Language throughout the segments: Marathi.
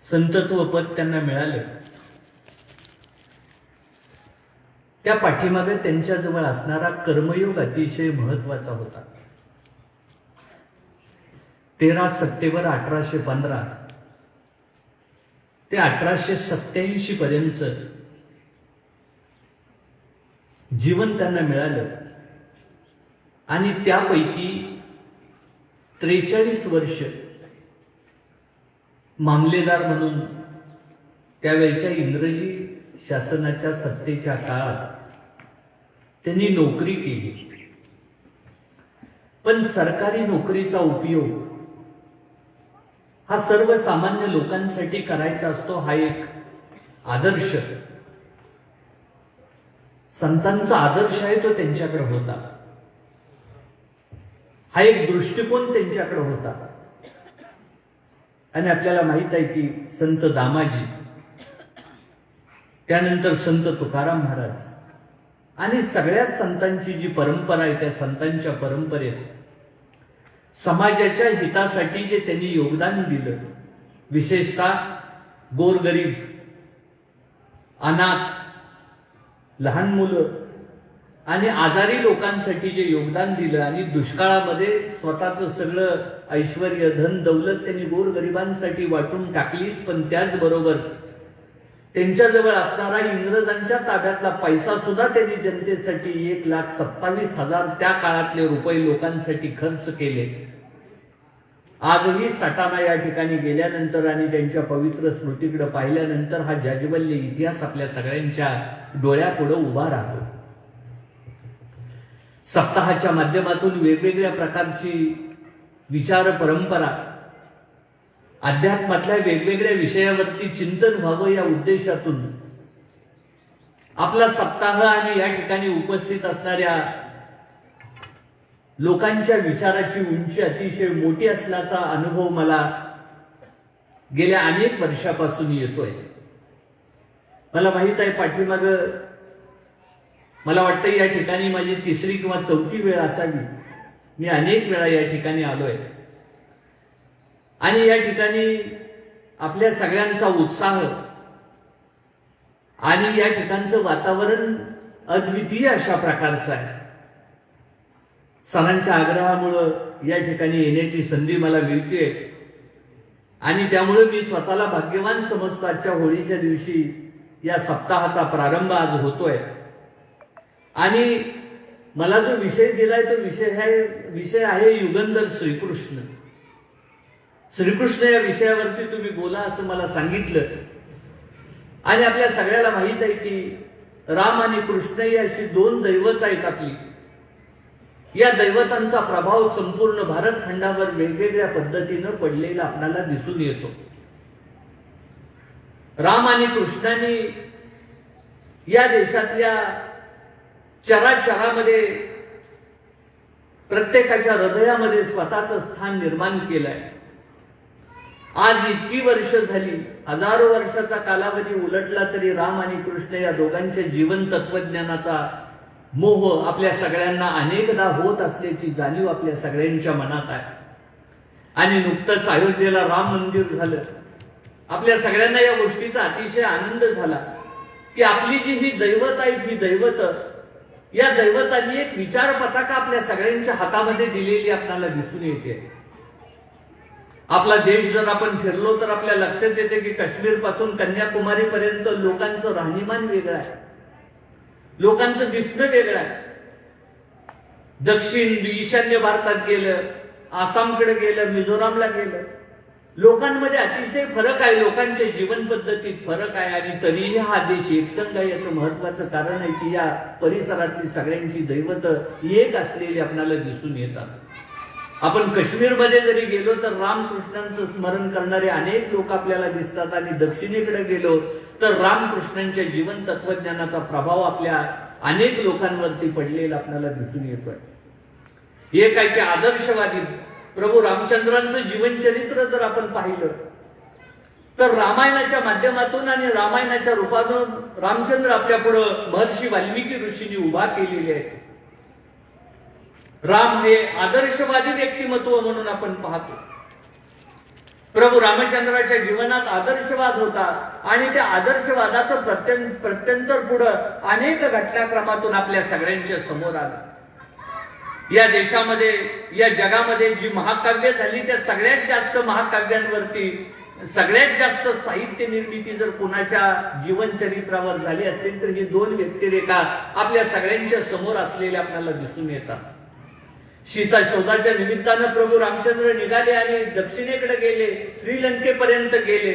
संतत्व पद त्यांना मिळालं, त्या पाठीमागे त्यांच्याजवळ असणारा कर्मयोग अतिशय महत्वाचा होता. 13 सप्टेंबर 1815 ते 1887 पर्यंत जीवन त्यांना मिळालं आणि त्यापैकी 43 वर्ष मामलेदार म्हणून त्यावेळच्या इंग्रजी शासनाच्या सत्तेच्या काळात त्यांनी नोकरी केली. पण सरकारी नोकरीचा उपयोग हा सर्वसामान्य लोकांसाठी करायचा असतो. हा एक आदर्श, संतांचा आदर्श आहे, तो त्यांच्याकडे होता. हा एक दृष्टिकोन त्यांच्याकडे होता. आणि आपल्याला माहित आहे की संत दामाजी, त्यानंतर संत तुकाराम महाराज आणि सगळ्याच संतांची जी परंपरा आहे, त्या संतांच्या परंपरेत समाजाच्या हितासाठी जे त्यांनी योगदान दिलं, विशेषतः गोरगरीब, अनाथ, लहान मुलं आणि आजारी लोकांसाठी जे योगदान दिलं आणि दुष्काळामध्ये स्वतःचं सगळं ऐश्वर्य, धन, दौलत त्यांनी गोरगरिबांसाठी वाटून टाकलीच, पण त्याचबरोबर त्यांच्याजवळ असणारा इंग्रजांच्या ताब्यातला पैसा सुद्धा त्यांनी जनतेसाठी 1,27,000 त्या काळातले रुपये लोकांसाठी खर्च केले. आजही सटाणा या ठिकाणी गेल्यानंतर आणि त्यांच्या पवित्र स्मृतीकडे पाहिल्यानंतर हा जाज्वल्य इतिहास आपल्या सगळ्यांच्या डोळ्यापुढे उभा राहतो. सप्ताहाच्या माध्यमातून वेगवेगळ्या प्रकारची विचार परंपरा, अध्यात्मातल्या वेगवेगळ्या विषयावरती चिंतन व्हावं या उद्देशातून आपला सप्ताह आणि या ठिकाणी उपस्थित असणाऱ्या लोकांच्या विचाराची उंची अतिशय मोठी असल्याचा अनुभव मला गेल्या अनेक वर्षापासून येतोय. मला माहित आहे पाठीमाग मला वाटतं या ठिकाणी माझी 3री किंवा 4थी वेळ असावी. मी अनेक वेळा या ठिकाणी आलोय आणि या ठिकाणी आपल्या सगळ्यांचा उत्साह आणि या ठिकाणचं वातावरण अद्वितीय अशा प्रकारचं आहे. सरांच्या आग्रहामुळं या ठिकाणी येण्याची संधी मला मिळते आणि त्यामुळे मी स्वतःला भाग्यवान समजतो. आजच्या होळीच्या दिवशी या सप्ताहाचा प्रारंभ आज होतोय आणि मला जो विषय दिलाय तो विषय आहे युगंधर श्रीकृष्ण. श्रीकृष्ण या विषयावरती तुम्ही बोला असं मला सांगितलं आणि आपल्या सगळ्याला माहित आहे की राम आणि कृष्ण ही अशी 2 दैवत आहेत आपली. या दैवतांचा प्रभाव संपूर्ण भारत खंडावर वेगवेगळ्या पद्धतीनं पडलेला आपल्याला दिसून येतो. राम आणि कृष्णाने या देशातल्या चराचरामध्ये प्रत्येकाच्या हृदयामध्ये स्वतःचं स्थान निर्माण केलंय. आज इतकी वर्ष झाली, हजारो वर्षाचा कालावधी उलटला तरी राम आणि कृष्ण या दोघांच्या जीवन तत्वज्ञानाचा मोह आपल्या सगळ्यांना अनेकदा होत असल्याची जाणीव आपल्या सगळ्यांच्या मनात आहे. आणि नुकतंच अयोध्येला राम मंदिर झालं. आपल्या सगळ्यांना या गोष्टीचा अतिशय आनंद झाला की आपली जी ही दैवत आहेत, ही दैवत, या दैवतांनी एक विचार पताका आपल्या सगळ्यांच्या हातामध्ये दिलेली आपल्याला दिसून येते. आपला देश जर आपण फिरलो तर आपल्या लक्षात येते की काश्मीर पासून कन्याकुमारी पर्यंत लोकांचं राहणीमान वेगळं आहे, लोकांचं दिसणं वेगळं आहे. दक्षिण ईशान्य भारतात गेलं, आसामकडे गेलं, मिझोरामला गेलं, लोकांमध्ये अतिशय फरक आहे, लोकांच्या जीवन पद्धतीत फरक आहे आणि तरीही हा देश एकसंघ आहे. याचं महत्वाचं कारण आहे की या परिसरातली सगळ्यांची दैवत एक असलेली आपल्याला दिसून येतात. आपण काश्मीरमध्ये जरी गेलो तर रामकृष्णांचं स्मरण करणारे अनेक लोक आपल्याला दिसतात आणि दक्षिणेकडे गेलो तर रामकृष्णांच्या जीवन तत्वज्ञानाचा प्रभाव आपल्या अनेक लोकांवरती पडलेला आपल्याला दिसून येतोय. एक आहे की आदर्शवादी प्रभू रामचंद्रांचं जीवनचरित्र जर आपण पाहिलं तर रामायणाच्या माध्यमातून आणि रामायणाच्या रूपातून रामचंद्र आपल्या पुढे महर्षी वाल्मिकी ऋषींनी उभा केलेले आहे. राम हे आदर्शवादी व्यक्तिमत्व म्हणून आपण पाहतो. प्रभू रामचंद्राच्या जीवनात आदर्शवाद होता आणि त्या आदर्शवादाचं प्रत्यंतर पुढं अनेक घटनाक्रमातून आपल्या सगळ्यांच्या समोर आलं. या देशामध्ये, या जगामध्ये जी महाकाव्य झाली त्या सगळ्यात जास्त महाकाव्यांवरती सगळ्यात जास्त साहित्य निर्मिती जर कोणाच्या जीवनचरित्रावर झाली असतील तर ही दोन व्यक्तिरेखा आपल्या सगळ्यांच्या समोर असलेल्या आपल्याला दिसून येतात. सीता शोधाच्या निमित्तानं प्रभू रामचंद्र निघाले आणि दक्षिणेकडे गेले, श्रीलंकेपर्यंत गेले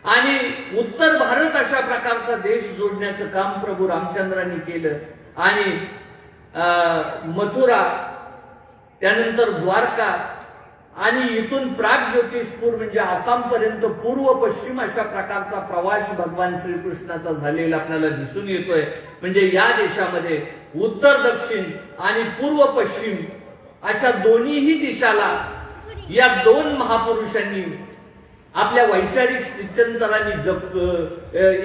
आणि उत्तर भारत अशा प्रकारचा देश जोडण्याचं काम प्रभू रामचंद्रांनी केलं आणि मथुरा, त्यानंतर द्वारका आणि इथून प्राग ज्योतिषपूर म्हणजे आसामपर्यंत पूर्व पश्चिम अशा प्रकारचा प्रवास भगवान श्रीकृष्णाचा झालेला आपल्याला दिसून येतोय. म्हणजे या देशामध्ये उत्तर दक्षिण आणि पूर्व पश्चिम अशा दोन्हीही दिशाला या दोन महापुरुषांनी आपल्या वैचारिक स्थित्यंतरांनी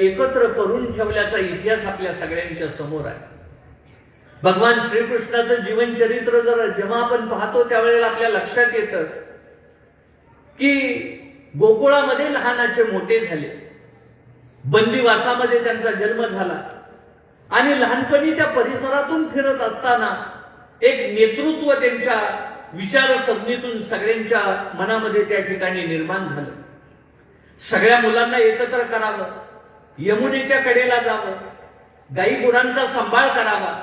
एकत्र करून ठेवल्याचा इतिहास आपल्या सगळ्यांच्या समोर आहे. भगवान श्रीकृष्णाचं जीवनचरित्र जर जेव्हा आपण पाहतो त्यावेळेला आपल्या लक्षात येतं की गोकुळामध्ये लहानाचे मोठे झाले, बंदिवासामध्ये त्यांचा जन्म झाला आणि लहानपणी त्या परिसरातून फिरत असताना एक नेतृत्व त्यांच्या विचारसरणीतून सगळ्यांच्या मनामध्ये त्या ठिकाणी निर्माण झालं. सगळ्या मुलांना एकत्र करावं, यमुनेच्या कडेला जावं, गाई गुरांचा सांभाळ करावा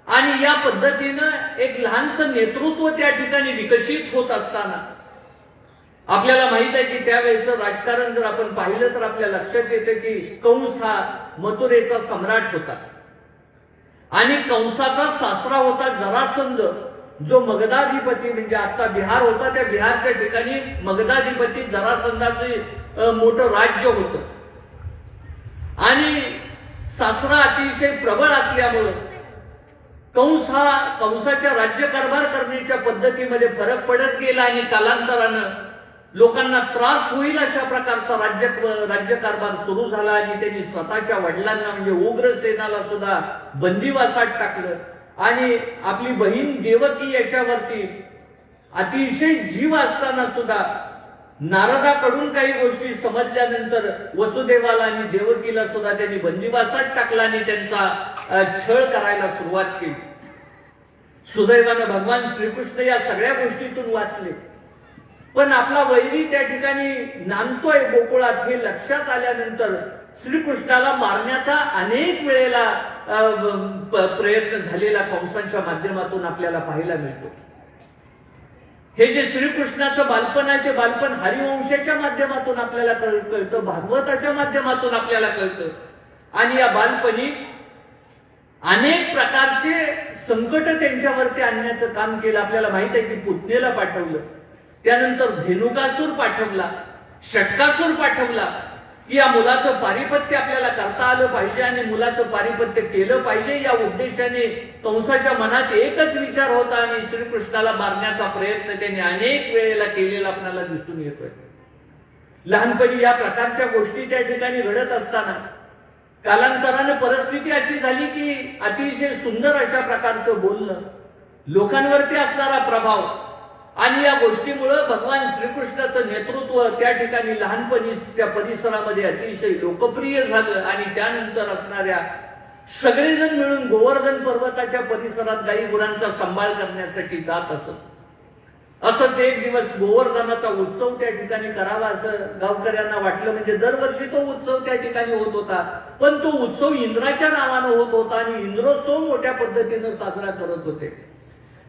आणि या पद्धतीनं एक लहानसं नेतृत्व त्या ठिकाणी विकसित होत असताना आपल्याला माहित आहे की त्यावेळेचं राजकारण जर आपण पाहिलं तर आपल्या लक्षात येतं की कंस हा मथुरेचा सम्राट होता आणि कंसाचा सासरा होता जरासंध, जो मगधाधिपती म्हणजे आजचा बिहार होता, त्या बिहारच्या ठिकाणी मगधाधिपती जरासंधाचे मोठं राज्य होतं आणि सासरा अतिशय प्रबळ असल्यामुळं कंसाच्या राज्यकारभार करण्याच्या पद्धतीमध्ये फरक पडत गेला आणि कालांतरानं लोकांना त्रास होईल अशा प्रकारचा राज्यकारभार सुरू झाला आणि त्यांनी स्वतःच्या वडिलांना म्हणजे उग्रसेनाला सुद्धा बंदिवासात टाकलं आणि आपली बहीण देवकी याच्यावरती अतिशय जीव असताना सुद्धा नारदाकडून काही गोष्टी समजल्यानंतर वसुदेवाला आणि देवकीला सुद्धा त्यांनी बंदिवासात टाकला आणि त्यांचा छळ करायला सुरुवात केली. सुदैवानं भगवान श्रीकृष्ण या सगळ्या गोष्टीतून वाचले, पण आपला वैरी त्या ठिकाणी नांदतोय गोकुळात हे लक्षात आल्यानंतर श्रीकृष्णाला मारण्याचा अनेक वेळेला प्रयत्न झालेला कंसांच्या माध्यमातून आपल्याला पाहायला मिळतो. हे जे श्रीकृष्णाचं बालपण आहे ते बालपण हरिवंशाच्या माध्यमातून आपल्याला कळतं, भागवताच्या माध्यमातून आपल्याला कळतं आणि या बालपणी अनेक प्रकारचे संकट त्यांच्यावरती आणण्याचं काम केलं. आपल्याला माहित आहे की पुतनेला पाठवलं, त्यानंतर धेनुकासूर पाठवला, षटकासूर पाठवला की या मुलाचं पारिपत्य आपल्याला करता आलं पाहिजे आणि मुलाचं पारिपत्य केलं पाहिजे. या उद्देशाने कंसाच्या मनात एकच विचार होता आणि श्रीकृष्णाला मारण्याचा प्रयत्न त्यांनी अनेक वेळेला केलेला आपल्याला दिसून येतोय. लहानपणी या प्रकारच्या गोष्टी त्या ठिकाणी घडत असताना कालांतराने परिस्थिती अशी झाली की अतिशय सुंदर अशा प्रकारचं बोलणं, लोकांवरती असणारा प्रभाव आणि या गोष्टीमुळे भगवान श्रीकृष्णाचं नेतृत्व त्या ठिकाणी लहानपणी त्या परिसरामध्ये अतिशय लोकप्रिय झालं आणि त्यानंतर असणाऱ्या सगळेजण मिळून गोवर्धन पर्वताच्या परिसरात गाई गुरांचा सांभाळ करण्यासाठी जात असत. असंच एक दिवस गोवर्धनाचा उत्सव त्या ठिकाणी करावा असं गावकऱ्यांना वाटलं. म्हणजे दरवर्षी तो उत्सव त्या ठिकाणी होत होता, पण तो उत्सव इंद्राच्या नावानं होत होता आणि इंद्रोत्सव मोठ्या पद्धतीनं साजरा करत होते.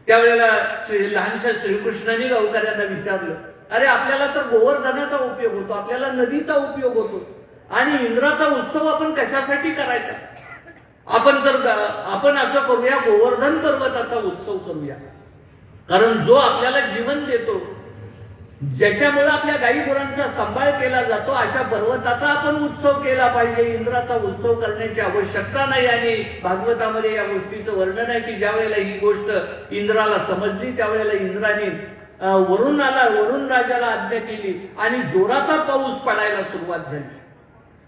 त्यावेळेला लहानशा श्रीकृष्णाने गावकऱ्यांना विचारलं, अरे आपल्याला तर गोवर्धनाचा उपयोग होतो, आपल्याला नदीचा उपयोग होतो आणि इंद्राचा उत्सव आपण कशासाठी करायचा? आपण असं करूया, गोवर्धन पर्वताचा उत्सव करूया, कारण जो आपल्याला जीवन देतो, ज्याच्यामुळे आपल्या गाई गुरांचा सांभाळ केला जातो, अशा पर्वताचा आपण उत्सव केला पाहिजे. इंद्राचा उत्सव करण्याची आवश्यकता नाही. आणि भागवतामध्ये या गोष्टीचं वर्णन आहे की ज्या वेळेला ही गोष्ट इंद्राला समजली त्यावेळेला इंद्राने वरुण राजाला आज्ञा केली आणि जोराचा पाऊस पडायला सुरुवात झाली.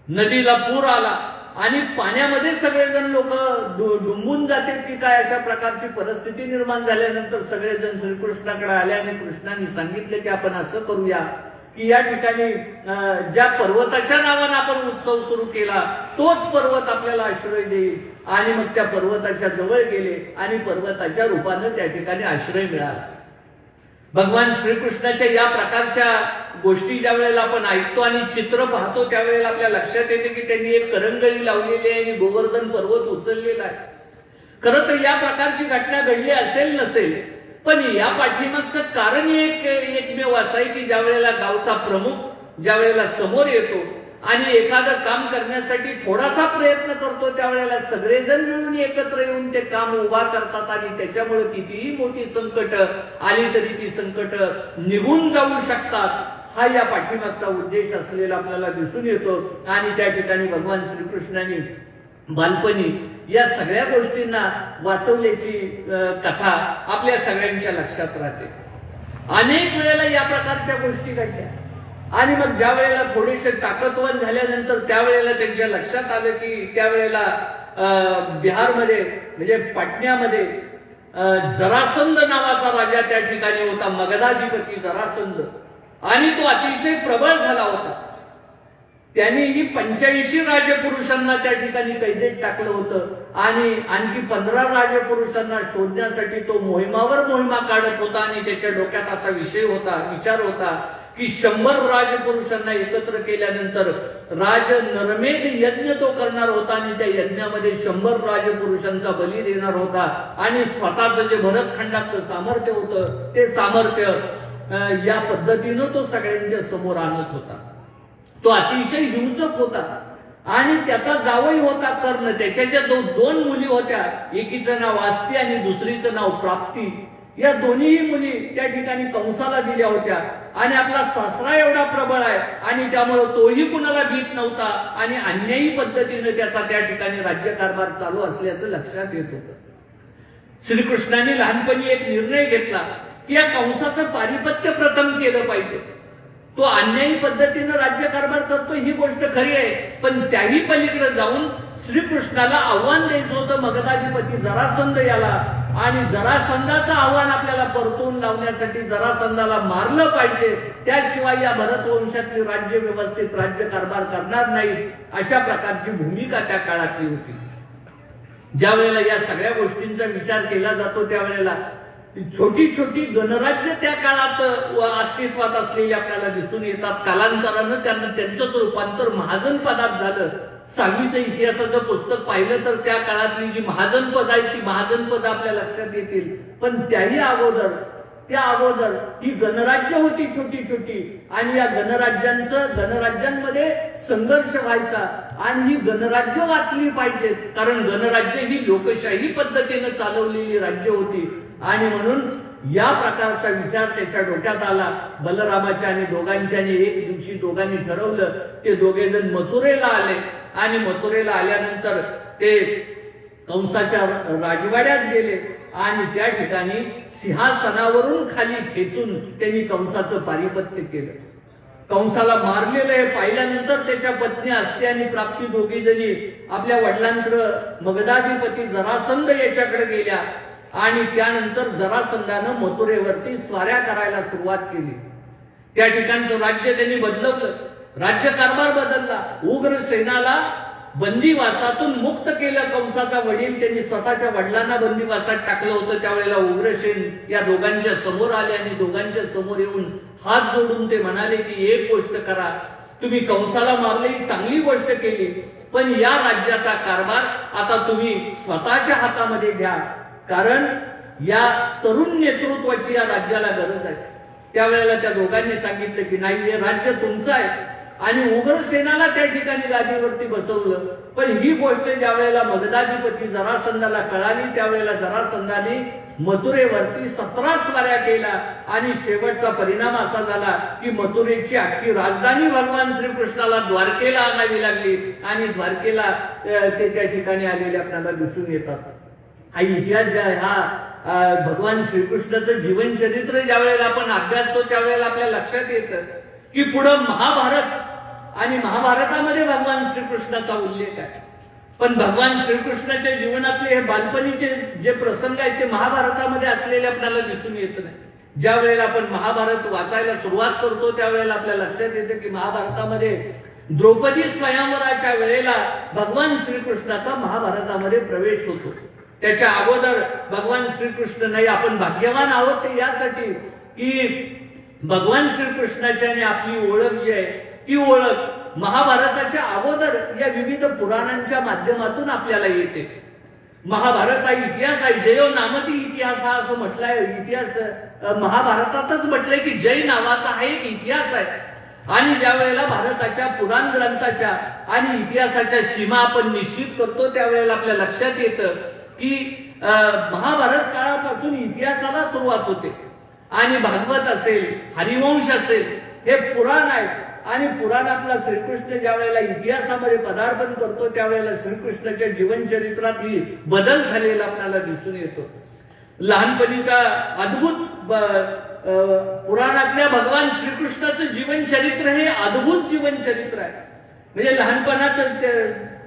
नदीला पूर आला आणि पाण्यामध्ये सगळेजण लोक डुंबून जातात की काय अशा प्रकारची परिस्थिती निर्माण झाल्यानंतर सगळेजण श्रीकृष्णाकडे आले आणि कृष्णाने सांगितले की आपण असं करूया की या ठिकाणी ज्या पर्वताच्या नावानं आपण उत्सव सुरू केला तोच पर्वत आपल्याला आश्रय देईल, आणि मग त्या पर्वताच्या जवळ गेले आणि पर्वताच्या रूपानं त्या ठिकाणी आश्रय मिळाला. भगवान श्रीकृष्णाच्या या प्रकारच्या गोष्टी ज्या वेळेला आपण ऐकतो आणि चित्र पाहतो त्यावेळेला आपल्या लक्षात येते की त्यांनी एक करंगळी लावलेली आहे आणि गोवर्धन पर्वत उचललेला आहे. खरं तर या प्रकारची घटना घडली असेल नसेल, पण या पाठीमागचं कारण एकमेव असं आहे की ज्या वेळेला गावचा प्रमुख ज्या वेळेला समोर येतो आणि एखादं काम करण्यासाठी थोडासा प्रयत्न करतो त्यावेळेला सगळेजण मिळून एकत्र येऊन ते काम उभा करतात आणि त्याच्यामुळे कितीही मोठी संकट आली तरी ती संकट निघून जाऊ शकतात. हा या पाठीमागचा उद्देश असलेला आपल्याला दिसून येतो. आणि त्या ठिकाणी भगवान श्रीकृष्णांनी बालपणी या सगळ्या गोष्टींना वाचवल्याची कथा आपल्या सगळ्यांच्या लक्षात राहते. अनेक वेळेला या प्रकारच्या गोष्टी घडल्या आणि मग ज्या वेळेला थोडेसे ताकदवान झाल्यानंतर त्यावेळेला त्यांच्या लक्षात आलं की त्यावेळेला बिहारमध्ये म्हणजे पाटण्यामध्ये जरासंध नावाचा राजा त्या ठिकाणी होता, मगधाधिपती जरासंध, आणि तो अतिशय प्रबळ झाला होता. त्यांनीही 85 राजपुरुषांना त्या ठिकाणी कैदेत टाकलं होतं आणि आणखी 15 राजपुरुषांना शोधण्यासाठी तो मोहिमा काढत होता. आणि त्याच्या डोक्यात असा विचार होता की 100 राजपुरुषांना एकत्र केल्यानंतर राज नरमेध यज्ञ तो करणार होता आणि त्या यज्ञामध्ये 100 राजपुरुषांचा बली देणार होता आणि स्वतःचं जे भरतखंडातलं सामर्थ्य होतं ते सामर्थ्य या पद्धतीनं तो सगळ्यांच्या समोर आणत होता. तो अतिशय हिंसक होता आणि त्याचा जावई होता कर्ण. त्याच्या ज्या दोन मुली होत्या, एकीचं नाव आस्ती आणि दुसरीचं नाव प्राप्ती, या दोन्हीही मुली त्या ठिकाणी कंसाला दिल्या होत्या. आणि आपला सासरा एवढा प्रबळ आहे आणि त्यामुळे तोही कुणाला भीत नव्हता आणि अन्यायी पद्धतीने त्याचा त्या ठिकाणी राज्यकारभार चालू असल्याचं लक्षात येत होतं. श्रीकृष्णाने लहानपणी एक निर्णय घेतला की या कंसाचं पारिपत्य प्रथम केलं पाहिजे. तो अन्यायी पद्धतीनं राज्यकारभार करतो ही गोष्ट खरी आहे, पण त्याही पलीकडे जाऊन श्रीकृष्णाला आव्हान द्यायचं होतं मगधाधिपती जरासंध याला, आणि जरासंधाचं आव्हान आपल्याला परतवून लावण्यासाठी जरासंधाला मारलं पाहिजे, त्याशिवाय या भरत वंशातली राज्य व्यवस्थित राज्यकारभार करणार नाहीत, अशा प्रकारची भूमिका त्या काळातली होती. ज्या वेळेला या सगळ्या गोष्टींचा विचार केला जातो त्यावेळेला छोटी छोटी गणराज्य त्या काळात अस्तित्वात असलेली आपल्याला दिसून येतात. कालांतरानं त्यांचं रूपांतर महाजन पदात झालं. सांगलीचं इतिहासाचं पुस्तक पाहिलं तर त्या काळातली जी महाजन पद आहेत ती महाजन पद आपल्या लक्षात येतील. पण त्या अगोदर ही गणराज्य होती छोटी छोटी, आणि या गणराज्यांमध्ये संघर्ष व्हायचा आणि ही गणराज्य वाचली पाहिजेत, कारण गणराज्य ही लोकशाही पद्धतीने चालवलेली राज्य होती. आणि म्हणून या प्रकारचा विचार त्याच्या डोक्यात आला बलरामाच्या आणि दोघांच्यानी. एक दिवशी दोघांनी ठरवलं, ते दोघे जण मथुरेला आले आणि मथुरेला आल्यानंतर ते कंसाच्या राजवाड्यात गेले आणि त्या ठिकाणी सिंहासनावरून खाली खेचून त्यांनी कंसाचं पारिपत्य केलं. कंसाला मारलेलं हे पाहिल्यानंतर त्याच्या पत्नी आस्ती आणि प्राप्ती दोघी जणी आपल्या वडिलांकडे मगधाधिपती जरासंध याच्याकडे गेल्या आणि त्यानंतर जरासंधानं मथुरेवरती स्वाऱ्या करायला सुरुवात केली. त्या ठिकाणचं राज्य त्यांनी बदलवलं, राज्यकारभार बदलला. उग्रसेनाला बंदिवासातून मुक्त केलं. कंसाचा वडील त्यांनी स्वतःच्या वडिलांना बंदिवासात टाकलं होतं. त्यावेळेला उग्रसेन या दोघांच्या समोर आले आणि दोघांच्या समोर येऊन हात जोडून ते म्हणाले की एक गोष्ट करा, तुम्ही कंसाला मारले ही चांगली गोष्ट केली, पण या राज्याचा कारभार आता तुम्ही स्वतःच्या हातामध्ये घ्या, कारण या तरुण नेतृत्वाची या राज्याला गरज आहे. त्यावेळेला त्या दोघांनी सांगितलं की नाही, हे राज्य तुमचं आहे. आणि उग्रसेनाला त्या ठिकाणी गादीवरती बसवलं. पण ही गोष्ट ज्या वेळेला मगधाधिपती जरासंधाला कळाली त्यावेळेला जरासंधाने मथुरेवरती 17 स्वाऱ्या केल्या आणि शेवटचा परिणाम असा झाला की मथुरेची अख्खी राजधानी भगवान श्रीकृष्णाला द्वारकेला आणावी लागली आणि द्वारकेला ते त्या ठिकाणी आलेले आपल्याला दिसून येतात. हा इतिहास ज्या हा भगवान श्रीकृष्णाचं जीवन चरित्र ज्या वेळेला आपण अभ्यासतो त्यावेळेला आपल्या लक्षात येतं की पुढं महाभारत आणि महाभारतामध्ये भगवान श्रीकृष्णाचा उल्लेख आहे. पण भगवान श्रीकृष्णाच्या जीवनातले हे बालपणीचे जे प्रसंग आहेत ते महाभारतामध्ये असलेले आपल्याला दिसून येत नाही. ज्या वेळेला आपण महाभारत वाचायला सुरुवात करतो त्यावेळेला आपल्या लक्षात येते की महाभारतामध्ये द्रौपदी स्वयंवराच्या वेळेला भगवान श्रीकृष्णाचा महाभारतामध्ये प्रवेश होतो. त्याच्या अगोदर भगवान श्रीकृष्ण नाही, आपण भाग्यवान आहोत ते यासाठी की भगवान श्रीकृष्णाची आणि आपली ओळख जी आहे ती ओळख महाभारताच्या अगोदर या विविध पुराणांच्या माध्यमातून आपल्याला येते. महाभारत हा इतिहास आहे, जयो नामती इतिहास हा असं म्हटलंय. इतिहास महाभारतातच म्हटलंय की जय नावाचा हा एक इतिहास आहे. आणि ज्या वेळेला भारताच्या पुराण ग्रंथाच्या आणि इतिहासाच्या सीमा आपण निश्चित करतो त्यावेळेला आपल्या लक्षात येतं की महाभारत काळापासून इतिहासाला सुरुवात होते. आणि भागवत असेल, हरिवंश असेल, हे पुराण आहेत. आणि पुराणातला श्रीकृष्ण ज्या वेळेला इतिहासामध्ये पदार्पण करतो त्यावेळेला श्रीकृष्णाच्या जीवनचरित्रात ही बदल झालेला आपल्याला दिसून येतो. लहानपणीचा अद्भुत पुराणातल्या भगवान श्रीकृष्णाचं जीवनचरित्र हे अद्भुत जीवनचरित्र आहे. म्हणजे लहानपणात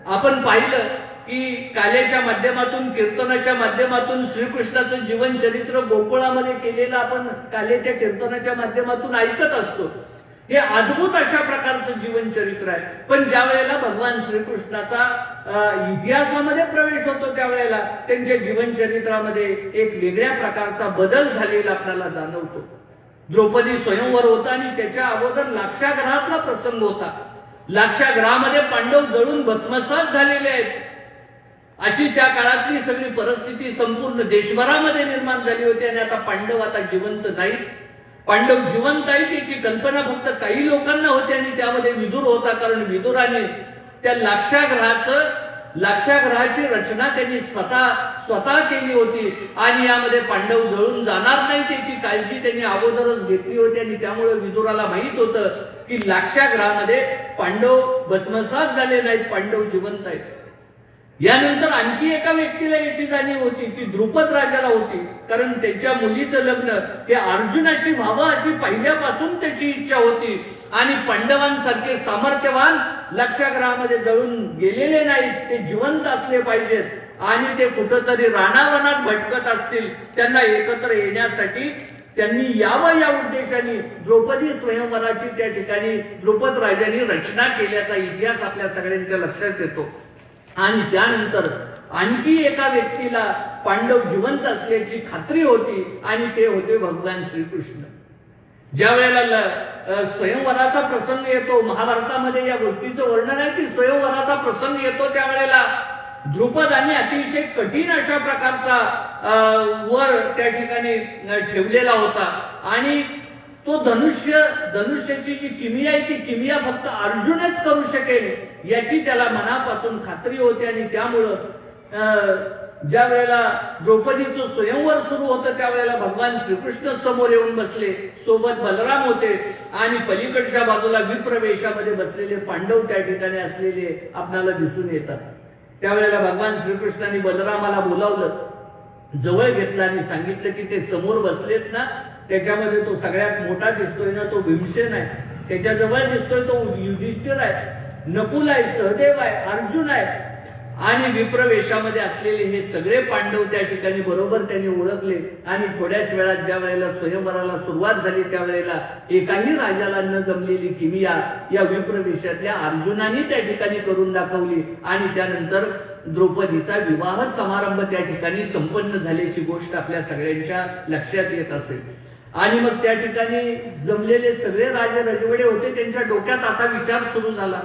आपण पाहिलं की काल्याच्या माध्यमातून, कीर्तनाच्या माध्यमातून श्रीकृष्णाचं जीवनचरित्र गोकुळामध्ये केलेलं आपण काल्याच्या कीर्तनाच्या माध्यमातून ऐकत असतो. हे अद्भुत अशा प्रकारचं जीवनचरित्र आहे. पण ज्या वेळेला भगवान श्रीकृष्णाचा इतिहासामध्ये प्रवेश होतो त्यावेळेला त्यांच्या जीवनचरित्रामध्ये एक वेगळ्या प्रकारचा बदल झालेला आपल्याला जाणवतो. द्रौपदी स्वयंवर होता आणि त्याच्या अगोदर लाक्षागृहातला प्रसंग होता. लाक्षागृहामध्ये पांडव जळून भस्मसात झालेले आहेत. अशी त्या काळातली सगळी परिस्थिती संपूर्ण देशभरामध्ये निर्माण झाली होती. आणि आता पांडव आता जिवंत नाहीत. पांडव जिवंत आहे त्याची कल्पना फक्त काही लोकांना होती आणि त्यामध्ये विदुर होता. कारण विदुराने त्या लाक्षागृहाची रचना त्यांनी स्वतः केली होती. आणि यामध्ये पांडव जळून जाणार नाही त्याची काळजी त्यांनी अगोदरच घेतली होती. आणि त्यामुळे विदुराला माहित होतं की लाक्षागृहामध्ये पांडव भस्मसात झाले नाहीत, पांडव जिवंत आहेत. यानंतर आणखी एका व्यक्तीला याची जाणीव होती, ती द्रुपद राजाला होती. कारण त्याच्या मुलीचं लग्न हे अर्जुनाशी व्हावं अशी पहिल्यापासून त्याची इच्छा होती. आणि पांडवांसारखे सामर्थ्यवान लाक्षागृहामध्ये जळून गेलेले नाहीत, ते जिवंत असले पाहिजेत. आणि ते कुठंतरी रानावनात भटकत असतील, त्यांना एकत्र येण्यासाठी त्यांनी यावं या उद्देशाने द्रौपदी स्वयंवराची त्या ठिकाणी द्रुपद राजांनी रचना केल्याचा इतिहास आपल्या सगळ्यांच्या लक्षात येतो. आणि त्यानंतर आणखी एका व्यक्तीला पांडव जिवंत असल्याची खात्री होती आणि ते होते भगवान श्रीकृष्ण. ज्या वेळेला स्वयंवराचा प्रसंग येतो, महाभारतामध्ये या गोष्टीचं वर्णन आहे की स्वयंवराचा प्रसंग येतो त्यावेळेला द्रुपदाने अतिशय कठीण अशा प्रकारचा वर त्या ठिकाणी ठेवलेला होता. आणि तो धनुष्याची जी किमिया आहे ती किमिया फक्त अर्जुनच करू शकेल याची त्याला मनापासून खात्री होती. आणि त्यामुळं ज्या वेळेला द्रौपदीचं स्वयंवर सुरू होतं त्यावेळेला भगवान श्रीकृष्ण समोर येऊन बसले, सोबत बलराम होते आणि पलीकडच्या बाजूला विप्रवेशामध्ये बसलेले पांडव त्या ठिकाणी असलेले आपल्याला दिसून येतात. त्यावेळेला भगवान श्रीकृष्णाने बलरामाला बोलावलं, जवळ घेतलं आणि सांगितलं की ते समोर बसलेत ना, त्याच्यामध्ये तो सगळ्यात मोठा दिसतोय ना तो भीमसेन आहे, त्याच्या जवळ दिसतोय तो युधिष्ठिर आहे, नकुल आहे, सहदेव आहे, अर्जुन आहे. आणि विप्रवेशामध्ये असलेले हे सगळे पांडव त्या ठिकाणी बरोबर त्यांनी ओळखले. आणि थोड्याच वेळात ज्या वेळेला स्वयंवराला सुरुवात झाली त्यावेळेला एकाही राजाला न जमलेली किमिया या विप्रवेशातल्या अर्जुनाने त्या ठिकाणी करून दाखवली. आणि त्यानंतर द्रौपदीचा विवाह समारंभ त्या ठिकाणी संपन्न झाल्याची गोष्ट आपल्या सगळ्यांच्या लक्षात येत असेल. आणि मग त्या ठिकाणी जमलेले सगळे राजे रजवडे होते, त्यांच्या डोक्यात असा विचार सुरू झाला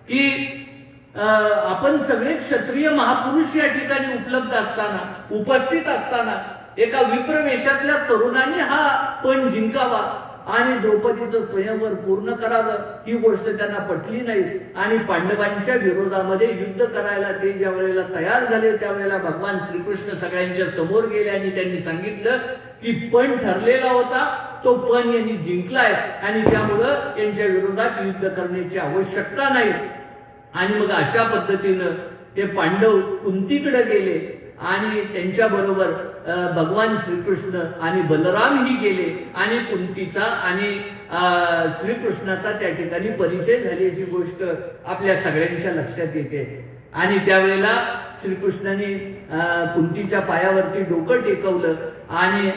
की आपण सगळे क्षत्रिय महापुरुष या ठिकाणी उपलब्ध असताना, उपस्थित असताना एका विप्रवेशातल्या तरुणाने हा पण जिंकावा आणि द्रौपदीचं स्वयंवर पूर्ण करावं, ही गोष्ट त्यांना पटली नाही. आणि पांडवांच्या विरोधामध्ये युद्ध करायला ते ज्या वेळेला तयार झाले त्यावेळेला भगवान श्रीकृष्ण सगळ्यांच्या समोर गेले आणि त्यांनी सांगितलं की पण ठरलेला होता तो पण यांनी जिंकलाय आणि त्यामुळं यांच्या विरोधात युद्ध करण्याची आवश्यकता नाही. आणि मग अशा पद्धतीनं ते पांडव कुंतीकडे गेले आणि त्यांच्या बरोबर भगवान श्रीकृष्ण आणि बलराम ही गेले आणि कुंतीचा आणि श्रीकृष्णाचा त्या ठिकाणी परिचय झाल्याची गोष्ट आपल्या सगळ्यांच्या लक्षात येते. आणि त्यावेळेला श्रीकृष्णाने कुंतीच्या पायावरती डोकं टेकवलं आणि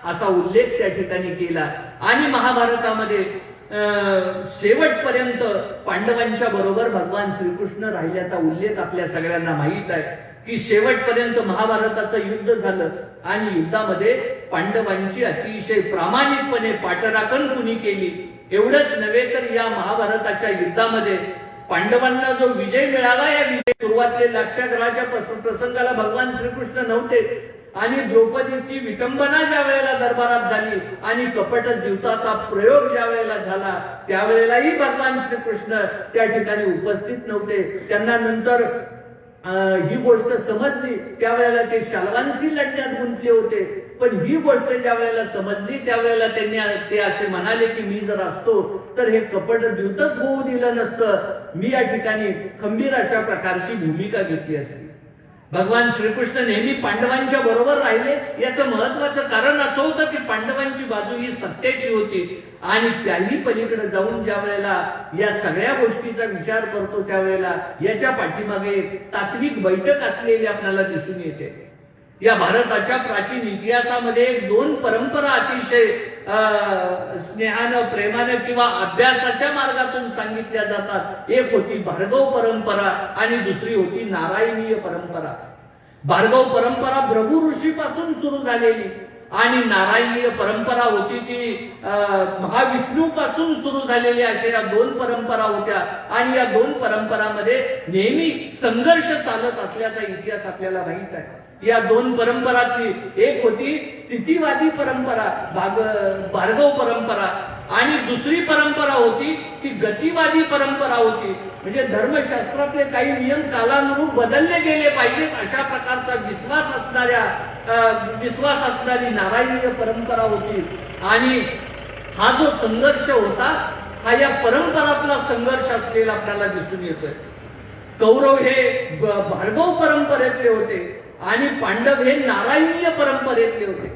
असा उल्लेख त्या ठिकाणी केला. आणि महाभारतामध्ये शेवटपर्यंत पांडवांच्या बरोबर भगवान श्रीकृष्ण राहिल्याचा उल्लेख आपल्या सगळ्यांना माहीत आहे की शेवटपर्यंत महाभारताचं युद्ध झालं आणि युद्धामध्ये पांडवांची अतिशय प्रामाणिकपणे पाठराखण कुणी केली. एवढंच नव्हे तर या महाभारताच्या युद्धामध्ये पांडवांना जो विजय मिळाला, या विजय सुरुवातीला लाक्षागृहाच्या प्रसंगाला भगवान श्रीकृष्ण नव्हते आणि द्रौपदीची विटंबना ज्या वेळेला दरबारात झाली आणि कपट द्यूताचा प्रयोग ज्या वेळेला झाला त्यावेळेलाही भगवान श्रीकृष्ण त्या ठिकाणी उपस्थित नव्हते. त्यांना नंतर ही गोष्ट समजली त्यावेळेला ते शाल्वांशी लढण्यात गुंतले होते. पण ही गोष्ट ज्या वेळेला समजली त्यावेळेला त्यांनी ते असे म्हणाले की मी जर असतो तर हे कपट द्यूतच होऊ दिलं नसतं, मी या ठिकाणी खंबीर अशा प्रकारची भूमिका घेतली असती. भगवान श्रीकृष्ण नेहमी पांडवांच्या बरोबर राहिले. याचं महत्वाचं कारण असं होतं की पांडवांची बाजू ही सत्याची होती आणि त्याही पलीकडे जाऊन ज्या वेळेला या सगळ्या गोष्टीचा विचार करतो त्यावेळेला याच्या पाठीमागे एक तात्विक बैठक असलेली आपल्याला दिसून येते. या भारताच्या प्राचीन इतिहासामध्ये दोन परंपरा अतिशय स्नेहानं प्रेमानं किंवा अभ्यासाच्या मार्गातून सांगितल्या जातात. एक होती भार्गव परंपरा आणि दुसरी होती नारायणीय परंपरा. भार्गव परंपरा भृगु ऋषीपासून सुरू झालेली आणि नारायणीय परंपरा होती ती महाविष्णू पासून सुरू झालेली. अशा या दोन परंपरा होत्या आणि या दोन परंपरामध्ये नेहमी संघर्ष चालत असल्याचा इतिहास आपल्याला माहित आहे. या दोन परंपरातली एक होती स्थितीवादी परंपरा भार्गव परंपरा आणि दुसरी परंपरा होती ती गतिवादी परंपरा होती. म्हणजे धर्मशास्त्रातले काही नियम कालानुरूप बदलले गेले पाहिजेत अशा प्रकारचा विश्वास असणारी नारायणीय परंपरा होती. आणि हा जो संघर्ष होता हा या परंपरातला संघर्ष असलेला आपल्याला दिसून येतोय. कौरव हे भार्गव परंपरेतले होते आणि पांडव हे नारायणीय परंपरेतले होते.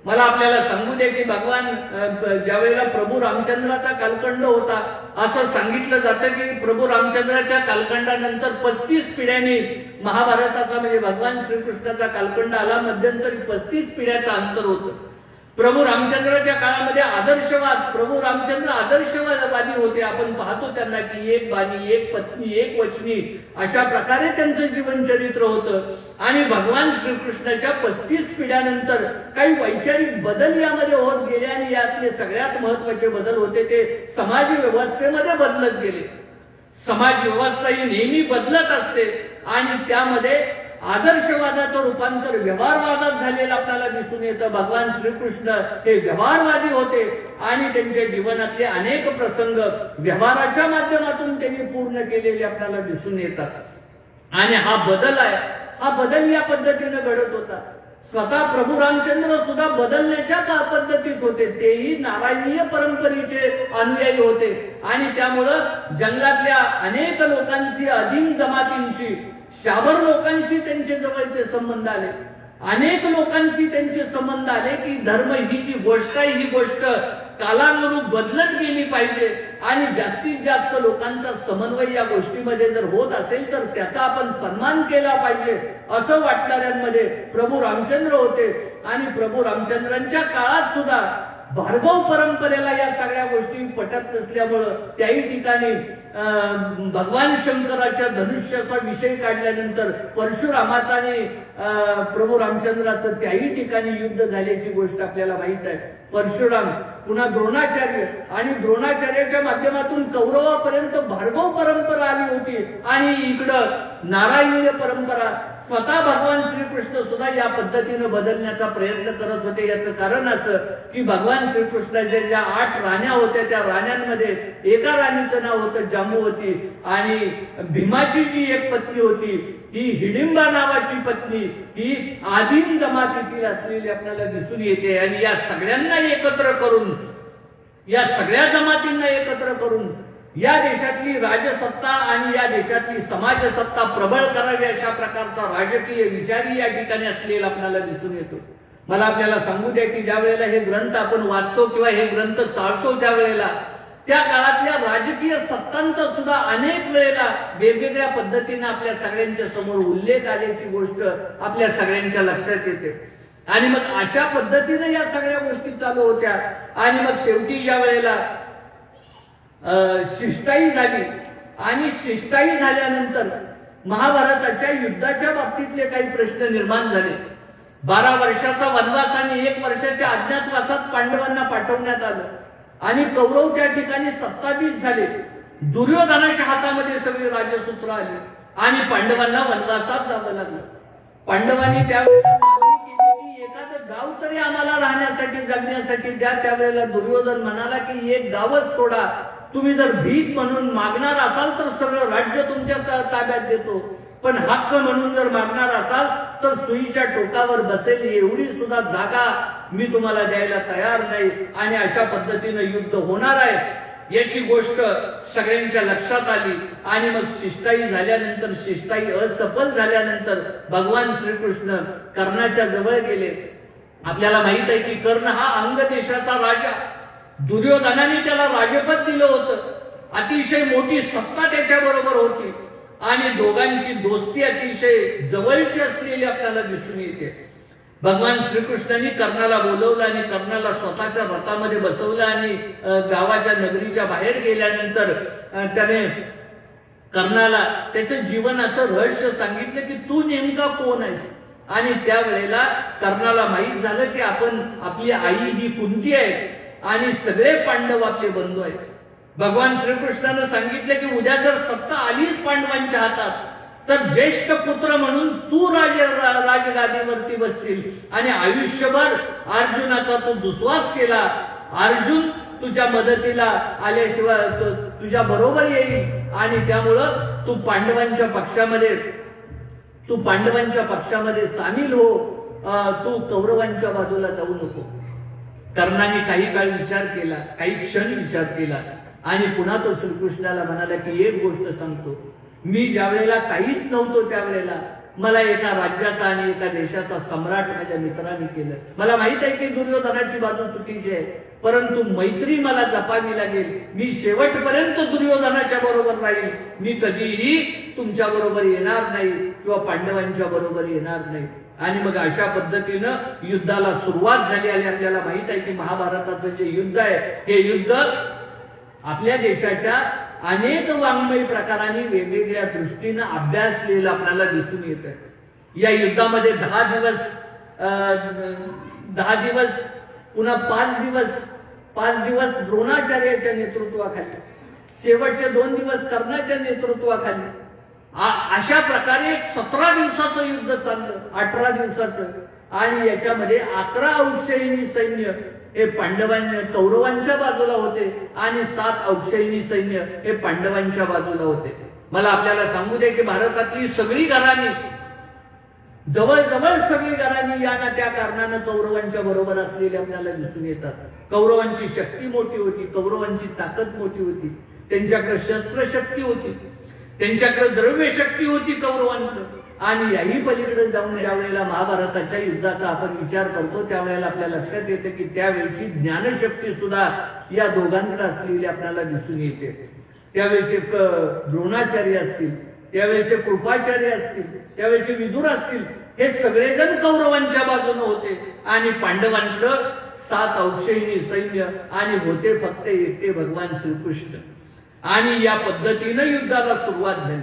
मला आपल्याला सांगू दे की भगवान ज्या वेळेला प्रभू रामचंद्राचा कालखंड होता असं सांगितलं जातं की प्रभू रामचंद्राच्या कालखंडानंतर 35 पिढ्यांनी महाभारताचा म्हणजे भगवान श्रीकृष्णाचा कालखंड आला. मध्यंतरी 35 पिढ्याचं अंतर होतं. प्रभू रामचंद्राच्या काळामध्ये प्रभू रामचंद्र आदर्शवादी होते. आपण पाहतो त्यांना की एक बाणी, एक पत्नी, एक वचनी अशा प्रकारे त्यांचं जीवन चरित्र होतं. आणि भगवान श्रीकृष्णाच्या 35 पिढ्यानंतर काही वैचारिक बदल यामध्ये होत गेले आणि यातले सगळ्यात महत्वाचे बदल होते ते समाज व्यवस्थेमध्ये बदलत गेले. समाज व्यवस्था ही नेहमी बदलत असते आणि त्यामध्ये आदर्शवादाचं रूपांतर व्यवहारवादात झालेलं आपल्याला दिसून येतं. भगवान श्रीकृष्ण हे व्यवहारवादी होते आणि त्यांच्या जीवनातले अनेक प्रसंग व्यवहाराच्या माध्यमातून त्यांनी पूर्ण केलेले आपल्याला दिसून येतात. आणि हा बदल आहे, हा बदल या पद्धतीने घडत होता. स्वतः प्रभू रामचंद्र सुद्धा बदलण्याच्या पद्धतीत होते. तेही नारायणीय परंपरेचे अनुयायी होते आणि त्यामुळं जंगलातल्या अनेक लोकांशी, अधीन जमातींशी, शाबर लोकांशी त्यांचे जवळचे संबंध आले. अनेक लोकांशी त्यांचे संबंध आले की धर्म ही जी गोष्ट आहे ही गोष्ट कालानुरूप बदलत गेली पाहिजे आणि जास्तीत जास्त लोकांचा समन्वय या गोष्टीमध्ये जर होत असेल तर त्याचा आपण सन्मान केला पाहिजे असं वाटणाऱ्यांमध्ये प्रभू रामचंद्र होते. आणि प्रभू रामचंद्रांच्या काळात सुद्धा भार्गव परंपरेला या सगळ्या गोष्टी पटत नसल्यामुळं त्याही ठिकाणी भगवान शंकराच्या धनुष्याचा विषय काढल्यानंतर परशुरामाचा आणि प्रभू रामचंद्राचं त्याही ठिकाणी युद्ध झाल्याची गोष्ट आपल्याला माहित आहे. परशुराम पुन्हा द्रोणाचार्य आणि द्रोणाचार्याच्या माध्यमातून कौरवापर्यंत भार्गव परंपरा आली होती आणि इकडं नारायणीय परंपरा. स्वतः भगवान श्रीकृष्ण सुद्धा या पद्धतीने बदलण्याचा प्रयत्न करत होते. याचं कारण असं की भगवान श्रीकृष्णाच्या ज्या 8 राण्या होत्या त्या राण्यांमध्ये एका राणीचं नाव होतं जांबुवती आणि भीमाची जी एक पत्नी होती ही हिडिंबा नावाची पत्नी ही आदिम जमातीतील असलेली आपल्याला दिसून येते. आणि या सगळ्यांना एकत्र करून, या सगळ्या जमातींना एकत्र करून या देशातली राजसत्ता आणि या देशातली समाजसत्ता प्रबळ करावी अशा प्रकारचा राजकीय विचारही या ठिकाणी असलेला आपल्याला दिसून येतो. मला आपल्याला सांगू द्या की ज्या वेळेला हे ग्रंथ आपण वाचतो किंवा हे ग्रंथ चालतो त्यावेळेला त्या काळातल्या राजकीय सत्तांचा सुद्धा अनेक वेळेला वेगवेगळ्या पद्धतीने आपल्या सगळ्यांच्या समोर उल्लेख आल्याची गोष्ट आपल्या सगळ्यांच्या लक्षात येते. आणि मग अशा पद्धतीने या सगळ्या गोष्टी चालू होत्या. आणि मग शेवटी ज्या वेळेला शिष्टाई झाली आणि शिष्टाई झाल्यानंतर महाभारताच्या युद्धाच्या बाबतीतले काही प्रश्न निर्माण झाले. 12 वर्षाचा वनवास आणि 1 वर्षाच्या अज्ञातवासात पांडवांना पाठवण्यात आलं आणि कौरव त्या ठिकाणी सत्ताधीश झाले. दुर्योधनाच्या हातामध्ये सगळी राजसूत्र आली आणि पांडवांना वनवासात जावं लागलं. पांडवांनी त्यावेळेला मागणी केली की एखादं गाव तरी आम्हाला राहण्यासाठी जगण्यासाठी द्या. त्यावेळेला दुर्योधन म्हणाला की एक गावच सोडा, तुम्ही जर भीक म्हणून मागणार असाल तर सगळं राज्य तुमच्या ताब्यात देतो, पण हक्क म्हणून जर मागणार असाल तर सुईच्या टोकावर बसेल एवढी सुद्धा जागा मी तुम्हाला द्यायला तयार नाही. आणि अशा पद्धतीनं युद्ध होणार आहे याची गोष्ट सगळ्यांच्या लक्षात आली. आणि मग शिष्टाई झाल्यानंतर, शिष्टाई असफल झाल्यानंतर भगवान श्रीकृष्ण कर्णाच्या जवळ गेले. आपल्याला माहित आहे की कर्ण हा अंग देशाचा राजा, दुर्योधनाने त्याला राजपद दिलं होतं, अतिशय मोठी सत्ता त्याच्या बरोबर होती आणि दोघांची दोस्ती अतिशय जवळची असलेली आपल्याला दिसून येते. भगवान श्रीकृष्णांनी कर्णाला बोलवलं आणि कर्णाला स्वतःच्या रथामध्ये बसवलं आणि गावाच्या नगरीच्या बाहेर गेल्यानंतर त्याने कर्णाला त्याचं जीवनाचं रहस्य सांगितलं की तू नेमका कोण आहेस. आणि त्यावेळेला कर्णाला माहीत झालं की आपली आई ही कुंती आहे आणि सगळे पांडव आपले बंधू आहेत. भगवान श्रीकृष्णानं सांगितलं की उद्या जर सत्ता आलीच पांडवांच्या हातात तर ज्येष्ठ पुत्र म्हणून तू राजगादीवरती बसशील. आणि आयुष्यभर अर्जुनाचा तू दुस्वास केला, अर्जुन तुझ्या मदतीला आल्याशिवाय तुझ्या बरोबर येईल आणि त्यामुळं तू पांडवांच्या पक्षामध्ये सामील हो, तू कौरवांच्या बाजूला जाऊ नको. कर्णाने काही काळ विचार केला, काही क्षण विचार केला आणि पुन्हा तो श्रीकृष्णाला म्हणाला की एक गोष्ट सांगतो, मी ज्या वेळेला काहीच नव्हतो त्यावेळेला मला एका राज्याचा आणि एका देशाचा सम्राट माझ्या मित्राने केलं. मला माहित आहे की दुर्योधनाची बाजू चुकीची आहे, परंतु मैत्री मला जपावी लागेल. मी शेवटपर्यंत दुर्योधनाच्या बरोबर राहील, मी कधीही तुमच्या बरोबर येणार नाही किंवा पांडवांच्या बरोबर येणार नाही. आणि मग अशा पद्धतीनं युद्धाला सुरुवात झाली. आणि आपल्याला माहित आहे की महाभारताचं जे युद्ध आहे हे युद्ध आपल्या देशाच्या अनेक वाङ्मयी प्रकारांनी वेगवेगळ्या दृष्टीनं अभ्यासलेलं आपल्याला दिसून येत आहे. या युद्धामध्ये 10 दिवस पुन्हा 5 दिवस द्रोणाचार्याच्या नेतृत्वाखाली, शेवटचे 2 दिवस कर्णाच्या नेतृत्वाखाली, अशा प्रकारे 17 दिवसाचं युद्ध चाललं, 18 दिवसाचं. आणि याच्यामध्ये 11 औक्षयिणी सैन्य हे कौरवांच्या बाजूला होते आणि 7 औक्षयिणी सैन्य हे पांडवांच्या बाजूला होते. मला आपल्याला सांगू दे की भारतातली सगळी घराणी, जवळजवळ सगळी घराणी या ना त्या कारणानं कौरवांच्या बरोबर असलेली आपल्याला दिसून येतात. कौरवांची शक्ती मोठी होती, कौरवांची ताकद मोठी होती, त्यांच्याकडे शस्त्रशक्ती होती, त्यांच्याकडे द्रव्य शक्ती होती कौरवांकडे. आणि याही पलीकडे जाऊन ज्या वेळेला महाभारताच्या युद्धाचा आपण विचार करतो त्यावेळेला आपल्या लक्षात येते की त्यावेळची ज्ञानशक्ती सुद्धा या दोघांकडे असलेली आपल्याला दिसून येते. त्यावेळचे द्रोणाचार्य असतील, त्यावेळचे कृपाचार्य असतील, त्यावेळचे विदुर असतील, हे सगळेजण कौरवांच्या बाजूने होते आणि पांडवांकडे 7 औक्षयिणी सैन्य आणि होते फक्त एकटे भगवान श्रीकृष्ण. आणि या पद्धतीनं युद्धाला सुरुवात झाली.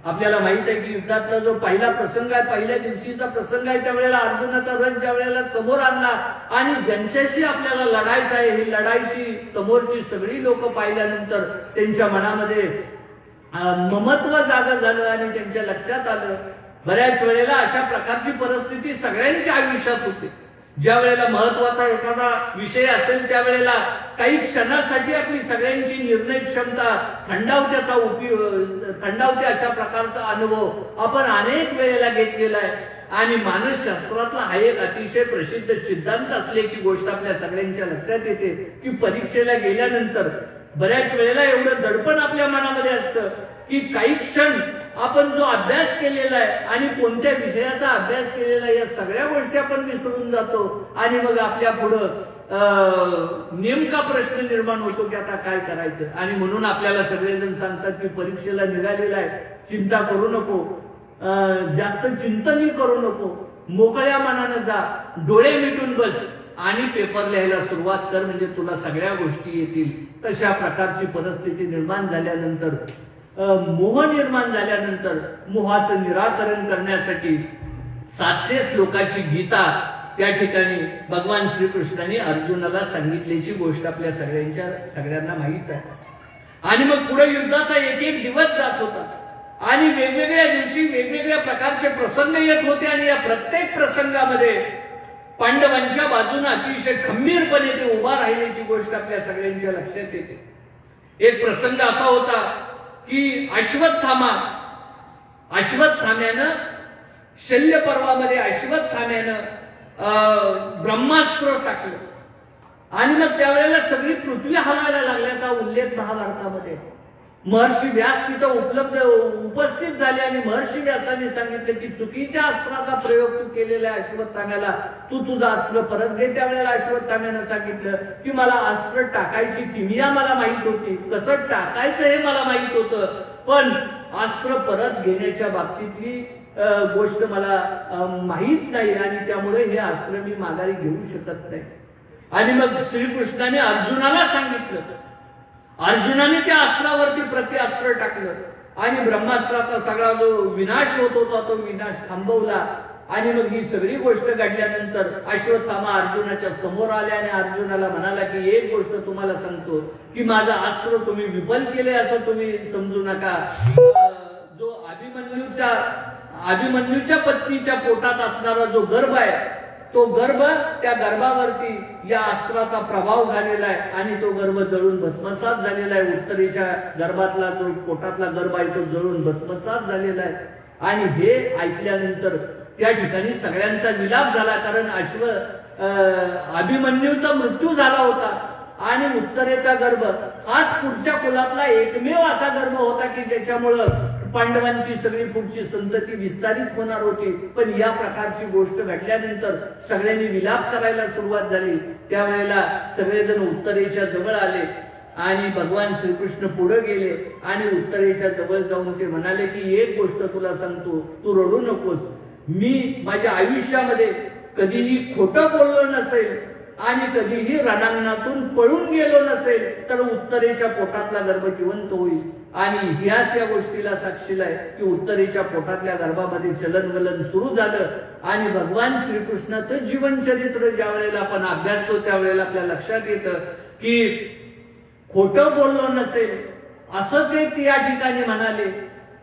आपल्याला माहित आहे की युद्धाचा जो पहिला प्रसंग आहे, पहिल्या दिवशीचा प्रसंग आहे, त्यावेळेला अर्जुनाचा रथ ज्या वेळेला समोर आणला आणि ज्यांच्याशी आपल्याला लढायचं आहे ही लढाईची समोरची सगळी लोक पाहिल्यानंतर त्यांच्या मनामध्ये ममत्व जागा झालं आणि त्यांच्या लक्षात आलं. बऱ्याच वेळेला अशा प्रकारची परिस्थिती सगळ्यांच्या आयुष्यात होते. ज्या वेळेला महत्वाचा एखादा विषय असेल त्यावेळेला काही क्षणासाठी आपली सगळ्यांची निर्णय क्षमता थंडावते अशा प्रकारचा अनुभव आपण अनेक वेळेला घेतलेला आहे. आणि मानसशास्त्रातला हा एक अतिशय प्रसिद्ध सिद्धांत असल्याची गोष्ट आपल्या सगळ्यांच्या लक्षात येते की परीक्षेला गेल्यानंतर बऱ्याच वेळेला एवढं दडपण आपल्या मनामध्ये असतं की काही क्षण आपण जो अभ्यास केलेला आहे आणि कोणत्या विषयाचा अभ्यास केलेला आहे या सगळ्या गोष्टी आपण विसरून जातो. आणि मग आपल्या पुढं नेमका प्रश्न निर्माण होतो की आता काय करायचं. आणि म्हणून आपल्याला सगळेजण सांगतात की परीक्षेला निघालेला आहे, चिंता करू नको, जास्त चिंतनही करू नको, मोकळ्या मनानं जा, डोळे मिटून बस आणि पेपर लिहायला सुरुवात कर, म्हणजे तुला सगळ्या गोष्टी येतील. तशा प्रकारची परिस्थिती निर्माण झाल्यानंतर, मोह निर्माण झाल्यानंतर मोहाचं निराकरण करण्यासाठी 700 श्लोकाची गीता त्या ठिकाणी भगवान श्रीकृष्णाने अर्जुनाला सांगितल्याची गोष्ट आपल्या सगळ्यांना माहित आहे. आणि मग पुढे युद्धाचा एक एक दिवस जात होता आणि वेगवेगळ्या दिवशी वेगवेगळ्या प्रकारचे प्रसंग येत होते आणि या प्रत्येक प्रसंगामध्ये पांडवांच्या बाजूने अतिशय खंबीरपणे ते उभा राहिल्याची गोष्ट आपल्या सगळ्यांच्या लक्षात येते. एक प्रसंग असा होता की अश्वत्थाम्यानं शल्य पर्वामध्ये अश्वत्थाम्यानं ब्रह्मास्त्र टाकलं आणि मग त्यावेळेला सगळी पृथ्वी हलायला लागल्याचा उल्लेख महाभारतामध्ये. महर्षी व्यास तिथं उपस्थित झाले आणि महर्षी व्यासाने सांगितलं की चुकीच्या अस्त्राचा प्रयोग तू केलेला आहे अश्वत्थाम्याला, तू तुझं अस्त्र परत घे. त्यावेळेला अश्वत्थाम्यानं सांगितलं की मला अस्त्र टाकायची किमिया मला माहित होती, कसं टाकायचं हे मला माहित होतं, पण अस्त्र परत घेण्याच्या बाबतीतली गोष्ट मला माहित नाही आणि त्यामुळे हे अस्त्र मी माघारी घेऊ शकत नाही. आणि मग श्रीकृष्णाने अर्जुनाला सांगितलं, अर्जुनाने त्या अस्त्रावरती प्रत्यअस्त्र टाकलं आणि ब्रह्मास्त्राचा सगळा जो विनाश होत होता तो विनाश थांबवला. आणि मग ही सगळी गोष्ट घडल्यानंतर अश्वत्थामा अर्जुनाच्या समोर आले आणि अर्जुनाला म्हणाला की एक गोष्ट तुम्हाला सांगतो की माझं अस्त्र तुम्ही विफल केले असं तुम्ही समजू नका. जो अभिमन्यूच्या पत्नीच्या पोटात असणारा जो गर्भ आहे तो गर्भ, त्या गर्भावरती या अस्त्राचा प्रभाव झालेला आहे आणि तो गर्भ जळून भस्मसात झालेला आहे. उत्तरेच्या गर्भातला जो पोटातला गर्भ आहे तो जळून भस्मसात झालेला आहे. आणि हे ऐकल्यानंतर त्या ठिकाणी सगळ्यांचा विलाप झाला, कारण अभिमन्यूचा मृत्यू झाला होता आणि उत्तरेचा गर्भ हाच पुढच्या कुलातला एकमेव असा गर्भ होता की ज्याच्यामुळं पांडवांची सगळी पुढची संतती विस्तारित होणार होती. पण या प्रकारची गोष्ट घडल्यानंतर सगळ्यांनी विलाप करायला सुरुवात झाली. त्यावेळेला सगळेजण उत्तरेच्या जवळ आले आणि भगवान श्रीकृष्ण पुढे गेले आणि उत्तरेच्या जवळ जाऊन ते म्हणाले की एक गोष्ट तुला सांगतो, तू रडू नकोस. मी माझ्या आयुष्यामध्ये कधीही खोटं बोललो नसेल आणि कधीही रणांगणातून पळून गेलो नसेल तर उत्तरेच्या पोटातला गर्भ जिवंत होईल. आणि इतिहास या गोष्टीला साक्षीला आहे की उत्तरेच्या पोटातल्या गर्भामध्ये चलनवलन सुरू झालं आणि भगवान श्रीकृष्णाचं जीवनचरित्र ज्या वेळेला आपण अभ्यासतो त्यावेळेला आपल्या लक्षात येतं की खोटं बोललो नसेल असं ते या ठिकाणी म्हणाले.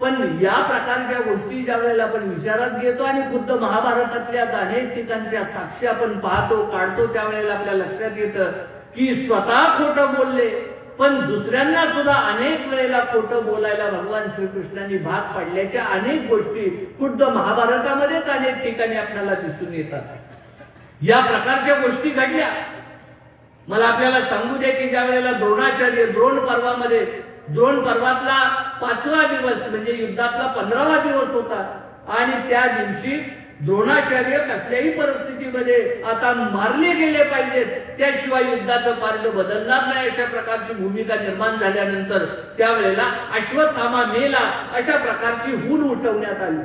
पण या प्रकारच्या गोष्टी ज्या वेळेला आपण विचारात घेतो आणि खुद्द महाभारतातल्या अनेक ठिकाणच्या साक्षी आपण पाहतो काढतो त्यावेळेला आपल्या लक्षात येतं की स्वतः खोटं बोलले पण दुसऱ्यांना सुद्धा अनेक वेळेला खोटं बोलायला भगवान श्रीकृष्णांनी भाग पाडल्याच्या अनेक गोष्टी खुद्द महाभारतामध्येच अनेक ठिकाणी आपल्याला दिसून येतात. या प्रकारच्या गोष्टी घडल्या. मला आपल्याला सांगू दे की ज्या वेळेला द्रोणाचार्य द्रोण पर्वातला 5वा दिवस म्हणजे युद्धातला 15वा दिवस होता आणि त्या दिवशी द्रोणाचार्य कसल्याही परिस्थितीमध्ये आता मारले गेले पाहिजेत, त्याशिवाय युद्धाचं पारडं बदलणार नाही अशा प्रकारची भूमिका निर्माण झाल्यानंतर त्यावेळेला अश्वत्थामा मेला अशा प्रकारची हून उठवण्यात आली.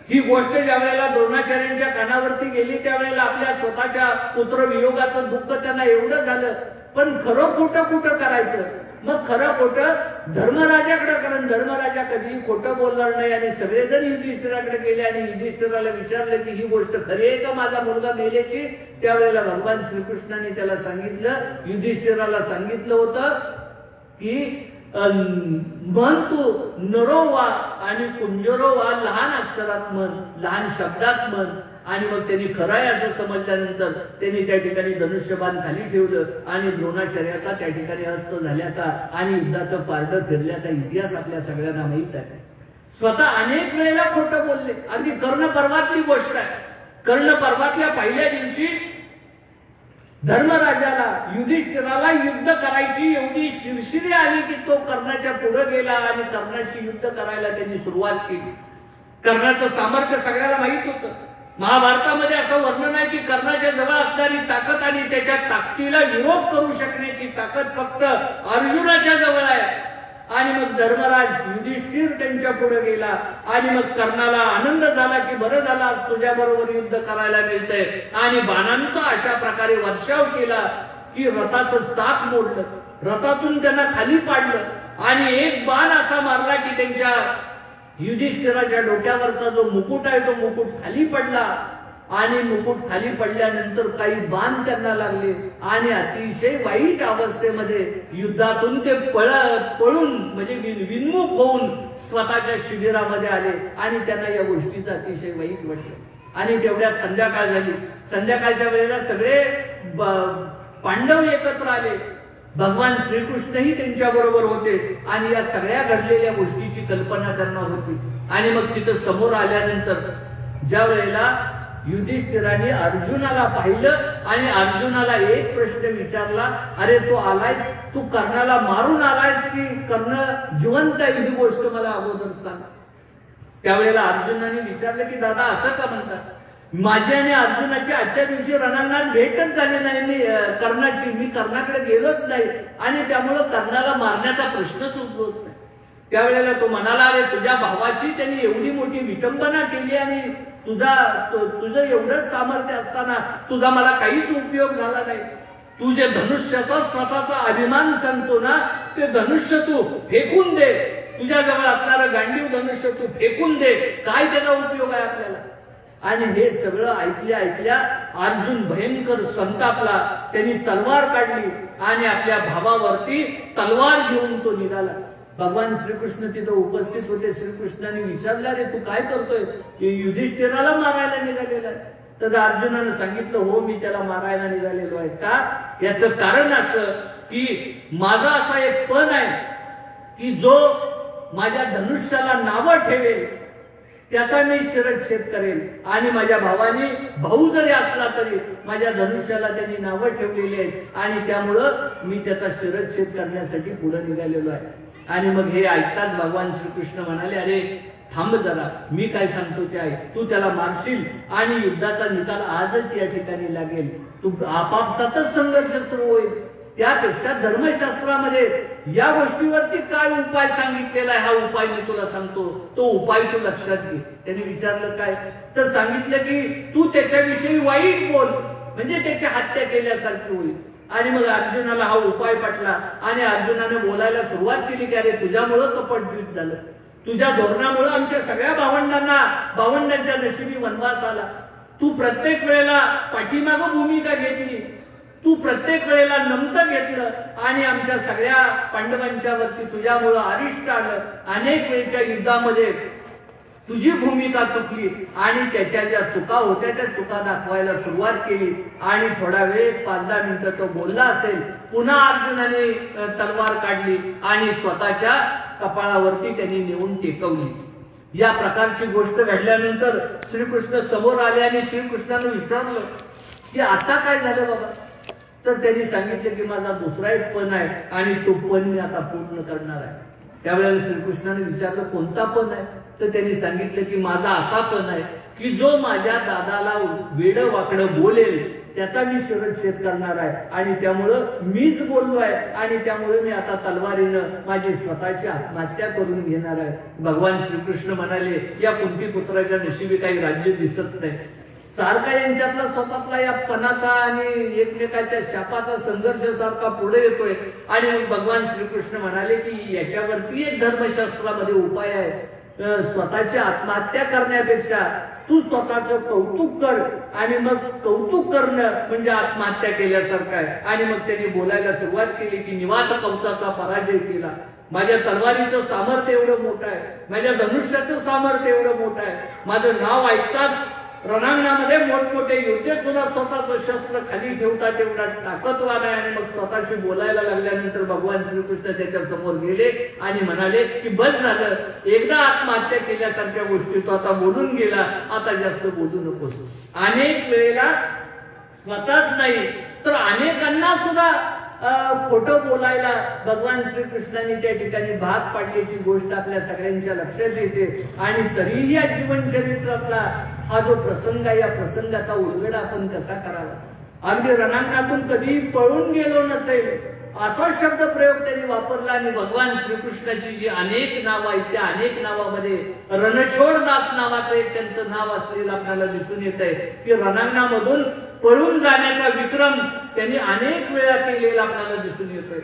ही गोष्ट ज्या वेळेला द्रोणाचार्यांच्या कानावरती गेली त्यावेळेला आपल्या स्वतःच्या पुत्र वियोगाचं दुःख त्यांना एवढं झालं. पण खरं खोटं कुठं करायचं? मग खरं खोटं धर्मराजाकडे, कारण धर्मराजा कधीही खोटं बोलणार नाही. आणि सगळेजण युधिष्ठिराकडे गेले आणि युधिष्ठिराला विचारलं की ही गोष्ट खरी आहे का माझा मुलगा मेल्याची? त्यावेळेला भगवान श्रीकृष्णाने त्याला सांगितलं, युधिष्ठिराला सांगितलं होतं की म्हण तू नरो वा आणि कुंजरो वा लहान अक्षरात म्हण, लहान शब्दात म्हण. आणि मग त्यांनी खरं आहे असं समजल्यानंतर त्यांनी त्या ठिकाणी धनुष्यबाण खाली ठेवलं आणि द्रोणाचार्याचा त्या ठिकाणी हस्त झाल्याचा आणि युद्धाचं पारडं फिरल्याचा इतिहास आपल्या सगळ्यांना माहित आहे. स्वतः अनेक वेळेला खोटं बोलले. अगदी कर्ण पर्वातली गोष्ट आहे. कर्ण पर्वातल्या पहिल्या दिवशी धर्मराजाला युधिष्ठिराला युद्ध करायची एवढी शिरशिरी आली की तो कर्णाच्या पुढे गेला आणि कर्णाशी युद्ध करायला त्यांनी सुरुवात केली. कर्णाचं सामर्थ्य सगळ्याला माहित होतं. महाभारतामध्ये असं वर्णन आहे की कर्णाच्या जवळ असणारी ताकद आणि त्याच्या ताकदीला विरोध करू शकण्याची ताकद फक्त अर्जुनाच्या जवळ आहे. आणि मग मग धर्मराज युधिष्ठिर त्यांच्या पुढे गेला आणि मग कर्णाला आनंद झाला की बरं झालं आज तुझ्या बरोबर युद्ध करायला मिळतंय, आणि बाणांचा अशा प्रकारे वर्षाव केला की रथाचं चाक मोडलं, रथातून त्यांना खाली पाडलं आणि एक बाण असा मारला की त्यांच्या युधिष्ठिराच्या डोक्यावरचा जो मुकुट आहे तो मुकुट खाली पडला, आणि मुकुट खाली पडल्यानंतर काही बाण त्यांना लागले आणि अतिशय वाईट अवस्थेमध्ये युद्धातून ते पळून म्हणजे विन्मुख होऊन स्वतःच्या शिबिरामध्ये आले आणि त्यांना या गोष्टीचं अतिशय वाईट वाटलं. आणि तेवढ्यात संध्याकाळ झाली. संध्याकाळच्या वेळेला सगळे पांडव एकत्र आले, भगवान श्रीकृष्णही त्यांच्या बरोबर होते आणि या सगळ्या घडलेल्या गोष्टीची कल्पना त्यांना होती. आणि मग तिथं समोर आल्यानंतर ज्या वेळेला युधिष्ठिराने अर्जुनाला पाहिलं आणि अर्जुनाला एक प्रश्न विचारला, अरे तू आलायस, तू कर्णाला मारून आलायस की कर्ण जिवंत आहे, ही गोष्ट मला अगोदर सांग. त्यावेळेला अर्जुनाने विचारलं की दादा असं का म्हणतात, माझी आणि अर्जुनाची आजच्या दिवशी रणांगणात भेटच झाली नाही, मी कर्णाकडे गेलोच नाही आणि त्यामुळं कर्णाला मारण्याचा प्रश्नच उद्भवत नाही. त्यावेळेला तो म्हणाला, अरे तुझ्या भावाची त्यांनी एवढी मोठी विटंबना केली आणि तुझं एवढंच सामर्थ्य असताना तुझा मला काहीच उपयोग झाला नाही. तुझे धनुष्याचा स्वतःचा अभिमान सांगतो ना, ते धनुष्य तू फेकून दे, तुझ्या जवळ असणारं गांडीव धनुष्य तू फेकून दे, काय त्याचा उपयोग आहे आपल्याला. आणि हे सगळं ऐकल्या अर्जुन भयंकर संतापला. त्यांनी तलवार काढली आणि आपल्या भावावरती तलवार घेऊन तो निघाला. भगवान श्रीकृष्ण तिथं उपस्थित होते. श्रीकृष्णाने विचारलं, रे तू काय करतोय, युधिष्ठिराला मारायला निघालेला आहे. तर अर्जुनानं सांगितलं, हो मी त्याला मारायला निघालेलो आहे. का? याचं कारण असं की माझा असा एक पण आहे की जो माझ्या धनुष्याला नावं ठेवेल त्याचा मी शिरच्छेद करेल, आणि माझ्या भावाने भाऊ जरी असला तरी माझ्या धनुष्याला त्यांनी नावं ठेवलेली आहेत आणि त्यामुळं मी त्याचा शिरच्छेद करण्यासाठी पुढे निघालेलो आहे. आणि मग हे ऐकताच भगवान श्रीकृष्ण म्हणाले, अरे थांब जरा, मी काय सांगतो ते ऐक. तू त्याला मारशील आणि युद्धाचा निकाल आजच या ठिकाणी लागेल. तू आपापसातच संघर्ष सुरू होईल. त्यापेक्षा धर्मशास्त्रामध्ये या गोष्टीवरती काय उपाय सांगितलेला आहे, हा उपाय मी तुला सांगतो, तो उपाय तू लक्षात घे. त्यांनी विचारलं काय, तर सांगितलं की तू त्याच्याविषयी वाईट बोल, म्हणजे त्याची हत्या केल्यासारखी होईल. आणि मग अर्जुनाला हा उपाय पटला आणि अर्जुनाने बोलायला सुरुवात केली की अरे तुझ्यामुळं कपटयुद्ध झालं, तुझ्या धोरणामुळं आमच्या सगळ्या भावंडांच्या नशिबी वनवास आला. तू प्रत्येक वेळेला पाठीमागं भूमिका घेतली, तू प्रत्येक वेळेला नमतं घेतलं आणि आमच्या सगळ्या पांडवांच्या वरती तुझ्यामुळं अरिष्ट आलं. अनेक वेळच्या युद्धामध्ये तुझी भूमिका चुकली आणि त्याच्या ज्या चुका होत्या त्या चुका दाखवायला सुरुवात केली. आणि थोडा वेळ 5-10 मिनिटं तो बोलला असेल, पुन्हा अर्जुनाने तलवार काढली आणि स्वतःच्या कपाळावरती त्यांनी नेऊन टेकवली. या प्रकारची गोष्ट घडल्यानंतर श्रीकृष्ण समोर आले आणि श्रीकृष्णाने विचारलं की आता काय झालं बाबा. तर त्यांनी सांगितलं की माझा दुसरा एक पण आहे आणि तो पण मी आता पूर्ण करणार आहे. त्यावेळेला श्रीकृष्णाने विचारलं कोणता पण आहे, तर त्यांनी सांगितलं की माझा असा पण आहे की जो माझ्या दादाला वेडं वाकडं बोलेल त्याचा मी शिरच्छेद करणार आहे, आणि त्यामुळं मीच बोललो आहे आणि त्यामुळे मी आता तलवारीनं माझी स्वतःची आत्महत्या करून घेणार आहे. भगवान श्रीकृष्ण म्हणाले, या कुंतीपुत्राच्या नशिबी काही राज्य दिसत नाही. सारखा यांच्यातला स्वतःतला या पणाचा आणि एकमेकाच्या शापाचा संघर्ष सारखा पुढे येतोय. आणि मग भगवान श्रीकृष्ण म्हणाले की याच्यावरती एक धर्मशास्त्रामध्ये उपाय आहे. स्वतःची आत्महत्या करण्यापेक्षा तू स्वतःचं कौतुक कर, आणि मग कौतुक करणं म्हणजे आत्महत्या केल्यासारखं आहे. आणि मग त्यांनी बोलायला सुरुवात केली की निवात कवचाचा पराजय केला, माझ्या तलवारीचं सामर्थ्य एवढं मोठं आहे, माझ्या धनुष्याचं सामर्थ्य एवढं मोठं आहे, माझं नाव ऐकताच रणांगणामध्ये मोठमोठे योद्धे सुद्धा स्वतःचं शस्त्र खाली ठेवतात, एवढा ताकदवान आहे. आणि मग स्वतःशी बोलायला लागल्यानंतर भगवान श्रीकृष्ण त्याच्या समोर गेले आणि म्हणाले की बस झालं, एकदा आत्महत्या केल्यासारख्या गोष्टी तो आता बोलून गेला, आता जास्त बोलू नकोस. अनेक वेळेला स्वतःच नाही तर अनेकांना सुद्धा खोटं बोलायला भगवान श्रीकृष्णांनी त्या ठिकाणी भाग पाडल्याची गोष्ट आपल्या सगळ्यांच्या लक्षात येते. आणि तरीही या जीवन चरित्रातला हा जो प्रसंग आहे, या प्रसंगाचा उलगडा आपण कसा करावा. अगदी रणांगणातून कधी पळून गेलो नसेल असा शब्द प्रयोग त्यांनी वापरला. आणि भगवान श्रीकृष्णाची जी अनेक नावं आहेत त्या अनेक नावामध्ये रणछोड दास नावाचं एक त्यांचं नाव असलेलं आपल्याला दिसून येत आहे की रणांगणामधून पळून जाण्याचा विक्रम त्यांनी अनेक वेळा केलेला आपल्याला दिसून येतोय.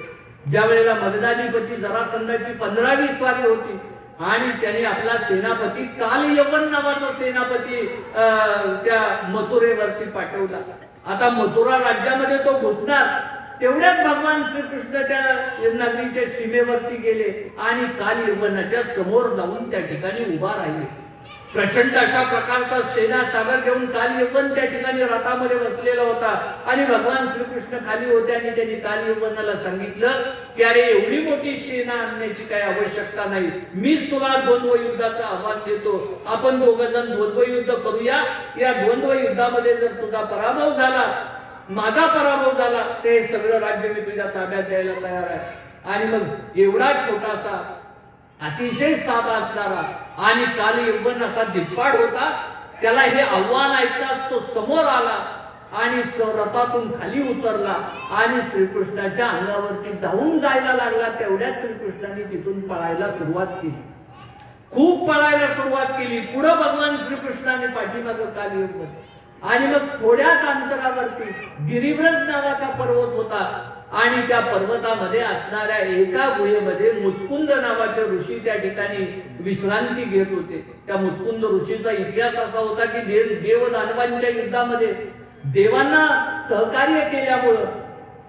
ज्या वेळेला मगधाधिपती जरासंधाची 15वी स्वारी होती आणि त्यांनी आपला सेनापती कालयवन नावाचा सेनापती त्या मथुरेवरती पाठवला. आता मथुरा राज्यामध्ये तो घुसणार तेवढ्यात भगवान श्रीकृष्ण त्या नगरीच्या सीमेवरती गेले आणि कालयवनाच्या समोर जाऊन त्या ठिकाणी उभा राहिले. प्रचंड अशा प्रकारचा सेना सागर घेऊन कालयवन त्या ठिकाणी रथामध्ये बसलेला होता आणि भगवान श्रीकृष्ण खाली होते आणि त्यांनी कालयवनाला सांगितलं की अरे एवढी मोठी सेना आणण्याची काही आवश्यकता नाही, मीच तुला द्वंद्व युद्धाचं आव्हान देतो, आपण दोघ जण द्वंद्व युद्ध करूया. या द्वंद्व युद्धामध्ये जर तुझा पराभव झाला, माझा पराभव झाला, ते सगळं राज्य मी तुझ्या ताब्यात द्यायला तयार आहे. आणि मग एवढा छोटासा अतिशय साधा असणारा आणि कालयवन असा धिप्पाड होता, त्याला हे आव्हान ऐकताच तो समोर आला आणि रथातून खाली उतरला आणि श्रीकृष्णाच्या अंगावरती धावून जायला लागला. तेवढ्याच श्रीकृष्णाने तिथून पळायला सुरुवात केली, खूप पळायला सुरुवात केली. पुढे भगवान श्रीकृष्णाने पाठीमागं कालयवन. आणि मग थोड्याच अंतरावरती गिरिव्रज नावाचा पर्वत होता आणि त्या पर्वतामध्ये असणाऱ्या एका गुहेमध्ये मुचकुंद नावाचे ऋषी त्या ठिकाणी विश्रांती घेत होते. त्या मुचकुंद ऋषीचा इतिहास असा होता की देव दानवांच्या युद्धामध्ये देवांना सहकार्य केल्यामुळं,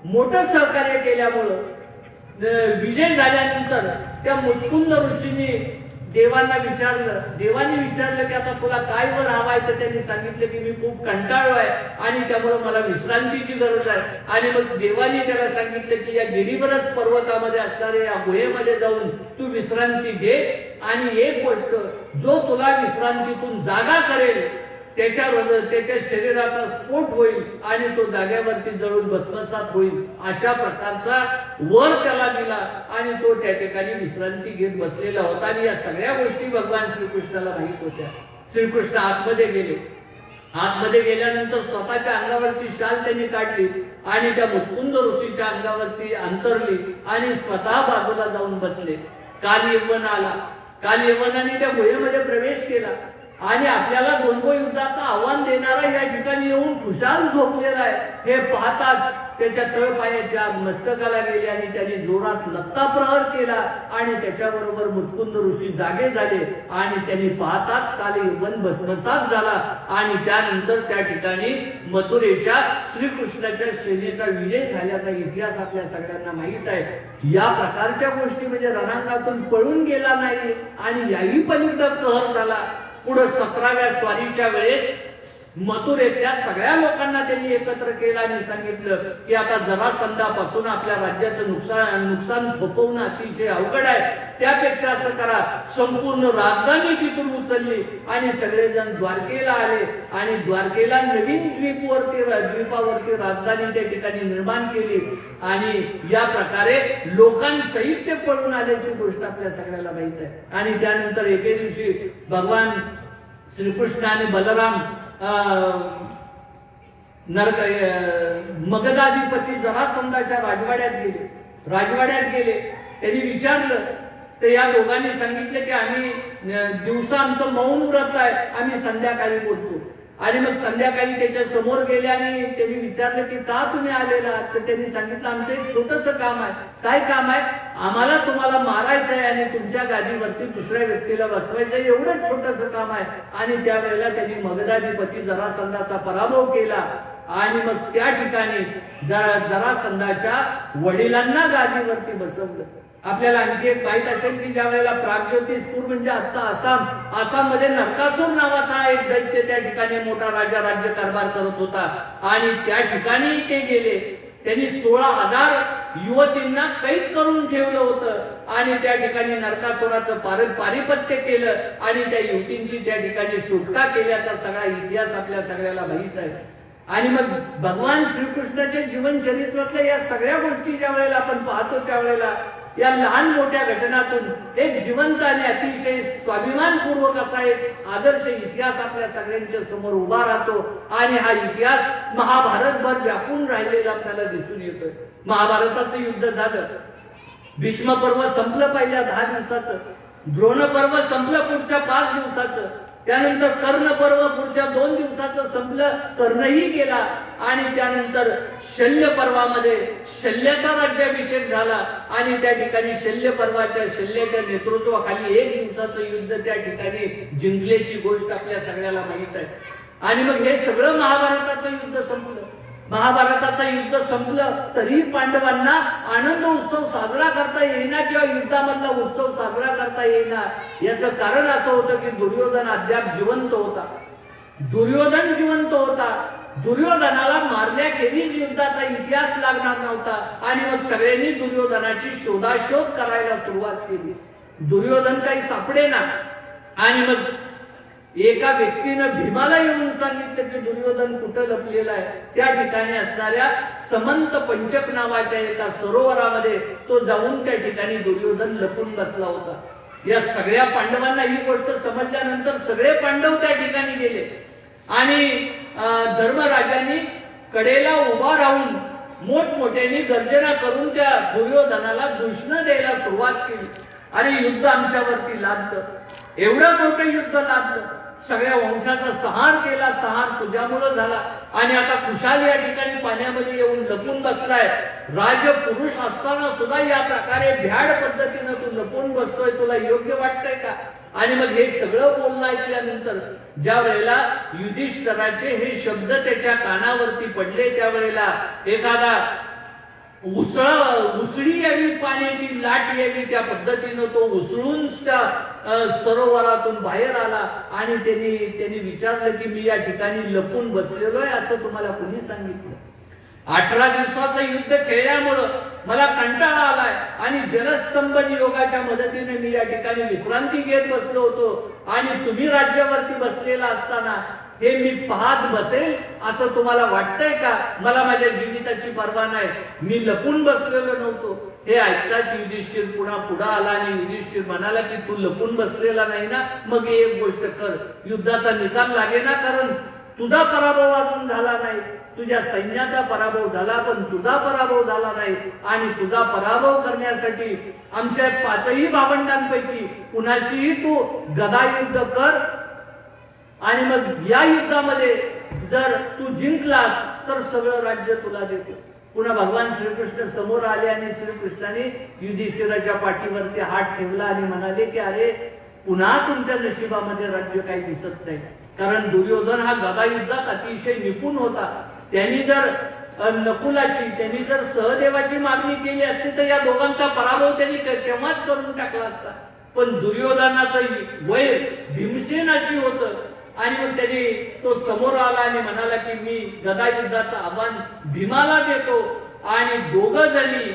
मोठं सहकार्य केल्यामुळं विजय झाल्यानंतर त्या मुचकुंद ऋषींनी देवांना विचारलं. देवांनी विचारलं की आता तुला काय वर हवाय, तर त्यांनी सांगितलं की मी खूप कंटाळलो आहे आणि त्यामुळे मला विश्रांतीची गरज आहे. आणि मग देवांनी त्याला सांगितलं की या गिरिव्रज पर्वतामध्ये असणाऱ्या या गुहेमध्ये जाऊन तू विश्रांती घे आणि एक गोष्ट, जो तुला विश्रांतीतून जागा करेल त्याच्या शरीराचा स्फोट होईल आणि तो जाग्यावरती जळून भस्मसात होईल, अशा प्रकारचा वर त्याला दिला आणि तो त्या ठिकाणी विश्रांती घेत बसलेला होता. आणि या सगळ्या गोष्टी भगवान श्रीकृष्णाला माहित होत्या. श्रीकृष्ण आतमध्ये गेले. आतमध्ये गेल्यानंतर स्वतःच्या अंगावरची शाल त्यांनी काढली आणि त्या मुचकुंद ऋषीच्या अंगावरती अंतरली आणि स्वतः बाजूला जाऊन बसले. कालयवन आला. कालयवनाने त्या गुहेमध्ये प्रवेश केला आणि आपल्याला द्वंद्व युद्धाचं आव्हान देणारा या ठिकाणी येऊन खुशाल झोपलेला आहे हे पाहताच त्याच्या तळपायाच्या मस्तकाला गेले आणि त्यांनी जोरात लत्ता प्रहार केला आणि त्याच्याबरोबर मुचकुंद ऋषी जागे झाले आणि त्यांनी पाहताच कालयवन भस्मसात झाला. आणि त्यानंतर त्या ठिकाणी मथुरेच्या श्रीकृष्णाच्या सेनेचा विजय झाल्याचा इतिहास आपल्या सगळ्यांना माहित आहे. या प्रकारच्या गोष्टी म्हणजे रणांगणातून पळून गेला नाही आणि याही पलीकडे कहर झाला. पुढे 17व्या स्वारीच्या वेळेस मथुरेतल्या सगळ्या लोकांना त्यांनी एकत्र केलं आणि सांगितलं की आता जरासंधापासून आपल्या राज्याचं नुकसान थोपवणं अतिशय अवघड आहे. त्यापेक्षा असं करा, संपूर्ण राजधानी तिथून उचलली आणि सगळेजण द्वारकेला आले आणि द्वारकेला नवीन द्वीपावरती राजधानी त्या ठिकाणी निर्माण केली आणि या प्रकारे लोकांसहित ते पळून आल्याची गोष्ट आपल्या सगळ्याला माहित आहे. आणि त्यानंतर एके दिवशी भगवान श्रीकृष्ण आणि बलराम मगधाधिपती जरासंधाच्या राजवाड्यात गेले. त्यांनी विचारलं तर या दोघांनी सांगितलं की आम्ही दिवसा आमचं मौन व्रत आहे, आम्ही संध्याकाळी बोलतो. आणि मग संध्याकाळी त्याच्या समोर गेले आणि त्यांनी विचारलं की का तुम्ही आलेला, तर त्यांनी सांगितलं आमचं एक छोटंसं काम आहे. काय काम आहे? आम्हाला तुम्हाला मारायचं आहे आणि तुमच्या गादीवरती दुसऱ्या व्यक्तीला बसवायचं आहे, एवढंच छोटंसं काम आहे. आणि त्यावेळेला त्यांनी मगधाधिपती जरासंधाचा पराभव केला आणि मग त्या ठिकाणी जरासंधाच्या वडिलांना गादीवरती बसवलं. आपल्याला आणखी एक माहित असेल की ज्या वेळेला प्रागज्योतिषपूर म्हणजे आजचा आसाममध्ये नरकासूर नावाचा एक दैत्य त्या ठिकाणी मोठा राजा राज्य कारभार करत होता आणि त्या ठिकाणी ते गेले. त्यांनी 16,000 युवतींना कैद करून ठेवलं होतं आणि त्या ठिकाणी नरकासुराचं पारिपत्य केलं आणि त्या युवतींची त्या ठिकाणी सुटका केल्याचा सगळा इतिहास आपल्या सगळ्याला माहित आहे. आणि मग भगवान श्रीकृष्णाच्या जीवन चरित्रातल्या या सगळ्या गोष्टी ज्या वेळेला आपण पाहतो त्यावेळेला या लहान मोठ्या घटनातून एक जिवंत आणि अतिशय स्वाभिमानपूर्वक असा एक आदर्श इतिहास आपल्या सगळ्यांच्या समोर उभा राहतो आणि हा इतिहास महाभारतभर व्यापून राहिलेला आपल्याला दिसून येतोय. महाभारताचं युद्ध झालं, भीष्म पर्व संपलं पहिल्या 10 दिवसाचं, द्रोण पर्व संपलं पुढच्या 5 दिवसाचं, त्यानंतर कर्ण पर्व पुढच्या 2 दिवसाचं संपलं, कर्णही गेला आणि त्यानंतर शल्य पर्वामध्ये शल्याचा राज्याभिषेक झाला आणि त्या ठिकाणी शल्याच्या नेतृत्वाखाली 1 दिवसाचं युद्ध त्या ठिकाणी जिंकल्याची गोष्ट आपल्या सगळ्याला माहित आहे. आणि मग हे सगळं महाभारताचं युद्ध संपलं. महाभारताचं युद्ध संपलं तरी पांडवांना आनंद उत्सव साजरा करता येईना किंवा युद्धामधला उत्सव साजरा करता येईना. याचं कारण असं होतं की दुर्योधन अद्याप जिवंत होता. दुर्योधन जिवंत होता. दुर्योधनाला मारल्याखेरीज युद्धाचा इतिहास लागणार नव्हता आणि मग सगळ्यांनी दुर्योधनाची शोधाशोध करायला सुरुवात केली. दुर्योधन काही सापडेना आणि मग एका व्यक्तीनं भीमाला येऊन सांगितलं की दुर्योधन कुठं लपलेला आहे. त्या ठिकाणी असणाऱ्या समंत पंचक नावाच्या एका सरोवरामध्ये तो जाऊन त्या ठिकाणी दुर्योधन लपून बसला होता. या सगळ्या पांडवांना ही गोष्ट समजल्यानंतर सगळे पांडव त्या ठिकाणी गेले आणि धर्मराजांनी कडेला उभा राहून मोठमोठ्यांनी गर्जना करून त्या दुर्योधनाला दूषण द्यायला सुरुवात केली आणि युद्ध आमच्यावरती लादलं. एवढं मोठं युद्ध लादलं, सगळ्या वंशाचा संहार केला. संहार तुझ्यामुळं झाला आणि आता खुशाल या ठिकाणी पाण्यामध्ये येऊन लपून बसलाय. राजपुरुष असताना सुद्धा या प्रकारे भ्याड पद्धतीनं तू लपून बसतोय, तुला योग्य वाटतंय का? आणि मग हे सगळं बोलणं ऐकल्यानंतर ज्या वेळेला युधिष्ठिराचे हे शब्द त्याच्या कानावरती पडले त्यावेळेला एखादा उसळी यावी, पाण्याची लाट यावी, त्या पद्धतीनं तो उसळून त्या सरोवरातून बाहेर आला आणि त्यांनी विचारलं की मी या ठिकाणी लपून बसलेलो आहे असं तुम्हाला कोणी सांगितलं? 18 दिवसाचं युद्ध खेळल्यामुळं मला कंटाळा आलाय आणि जलस्तंभन योगाच्या मदतीने मी या ठिकाणी विश्रांती घेत बसलो होतो आणि तुम्ही राज्यावरती बसलेला असताना हे मी पाहत बसेल असं तुम्हाला वाटतंय का? मला माझ्या जीविताची पर्वा नाही, मी लपून बसलेलो नव्हतो. हे ऐकताच युधिष्ठिर पुन्हा पुढे आला आणि युधिष्ठिर म्हणाला की तू लपून बसलेला नाही ना, मग एक गोष्ट कर, युद्धाचा निकाल लागेना, कारण तुझा पराभव अजून झाला नाही. तुझ्या सैन्याचा पराभव झाला पण तुझा पराभव झाला नाही आणि तुझा पराभव करण्यासाठी आमच्या 5ही भावंडांपैकी कुणाशीही तू गदायुद्ध कर आणि मग या युद्धामध्ये जर तू जिंकलास तर सगळं राज्य तुला देतो. पुन्हा भगवान श्रीकृष्ण समोर आले आणि श्रीकृष्णाने युधिष्ठिराच्या पाठीवरती हात ठेवला आणि म्हणाले की अरे पुन्हा तुमच्या नशिबामध्ये राज्य काही दिसत नाही. कारण दुर्योधन हा गदायुद्धात अतिशय निपुण होता. त्यांनी जर त्यांनी जर सहदेवाची मागणी केली असती तर या दोघांचा पराभव त्यांनी केव्हाच करून टाकला असता. पण दुर्योधनाचं वय भीमसेनाशी होतं आणि मग त्यांनी तो समोर आला आणि म्हणाला की मी गदायुद्धाचं आव्हान भीमाला देतो आणि दोघं जणी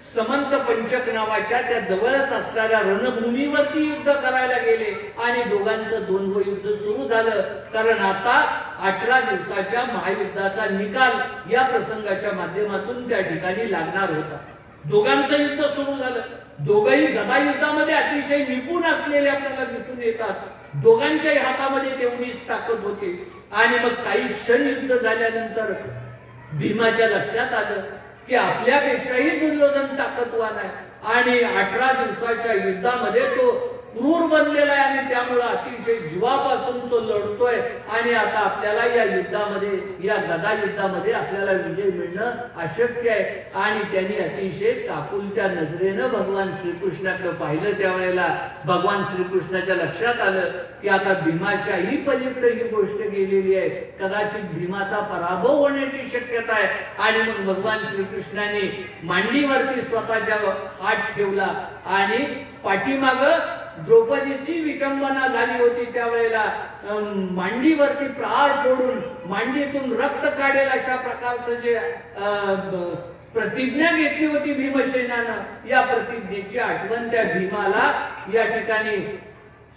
समंत पंचक नावाच्या त्या जवळच असणाऱ्या रणभूमीवरती युद्ध करायला गेले आणि दोघांचं द्वंद्व युद्ध सुरू झालं. कारण आता 18 दिवसाच्या महायुद्धाचा निकाल या प्रसंगाच्या माध्यमातून त्या ठिकाणी लागणार होता. दोघांचं युद्ध सुरू झालं. दोघंही गदायुद्धामध्ये अतिशय निपुण असलेले आपल्याला दिसून येतात. दोघांच्याही हातामध्ये तेवढीच ताकद होती आणि मग काही क्षण युद्ध झाल्यानंतर भीमाच्या लक्षात आलं की आपल्यापेक्षाही दुर्योधन ताकदवान आहे आणि 18 दिवसाच्या युद्धामध्ये तो क्रूर बनलेला आहे आणि त्यामुळे अतिशय जीवापासून तो लढतोय आणि आता आपल्याला या युद्धामध्ये, या गदा युद्धामध्ये आपल्याला विजय मिळणं अशक्य आहे. आणि त्यांनी अतिशय काकुलत्या नजरेनं भगवान श्रीकृष्णाकडे पाहिलं. त्यावेळेला भगवान श्रीकृष्णाच्या लक्षात आलं की आता भीमाच्याही पलीकडे ही गोष्ट गेलेली आहे, कदाचित भीमाचा पराभव होण्याची शक्यता आहे. आणि मग भगवान श्रीकृष्णाने मांडीवरती स्वतःच्या हात ठेवला आणि पाठीमागं द्रौपदीची विटंबना झाली होती त्यावेळेला मांडीवरती प्रहार फोडून मांडीतून रक्त काढेल अशा प्रकारचं जे प्रतिज्ञा घेतली होती भीमसेनानं, या प्रतिज्ञेची आठवण त्या भीमाला या ठिकाणी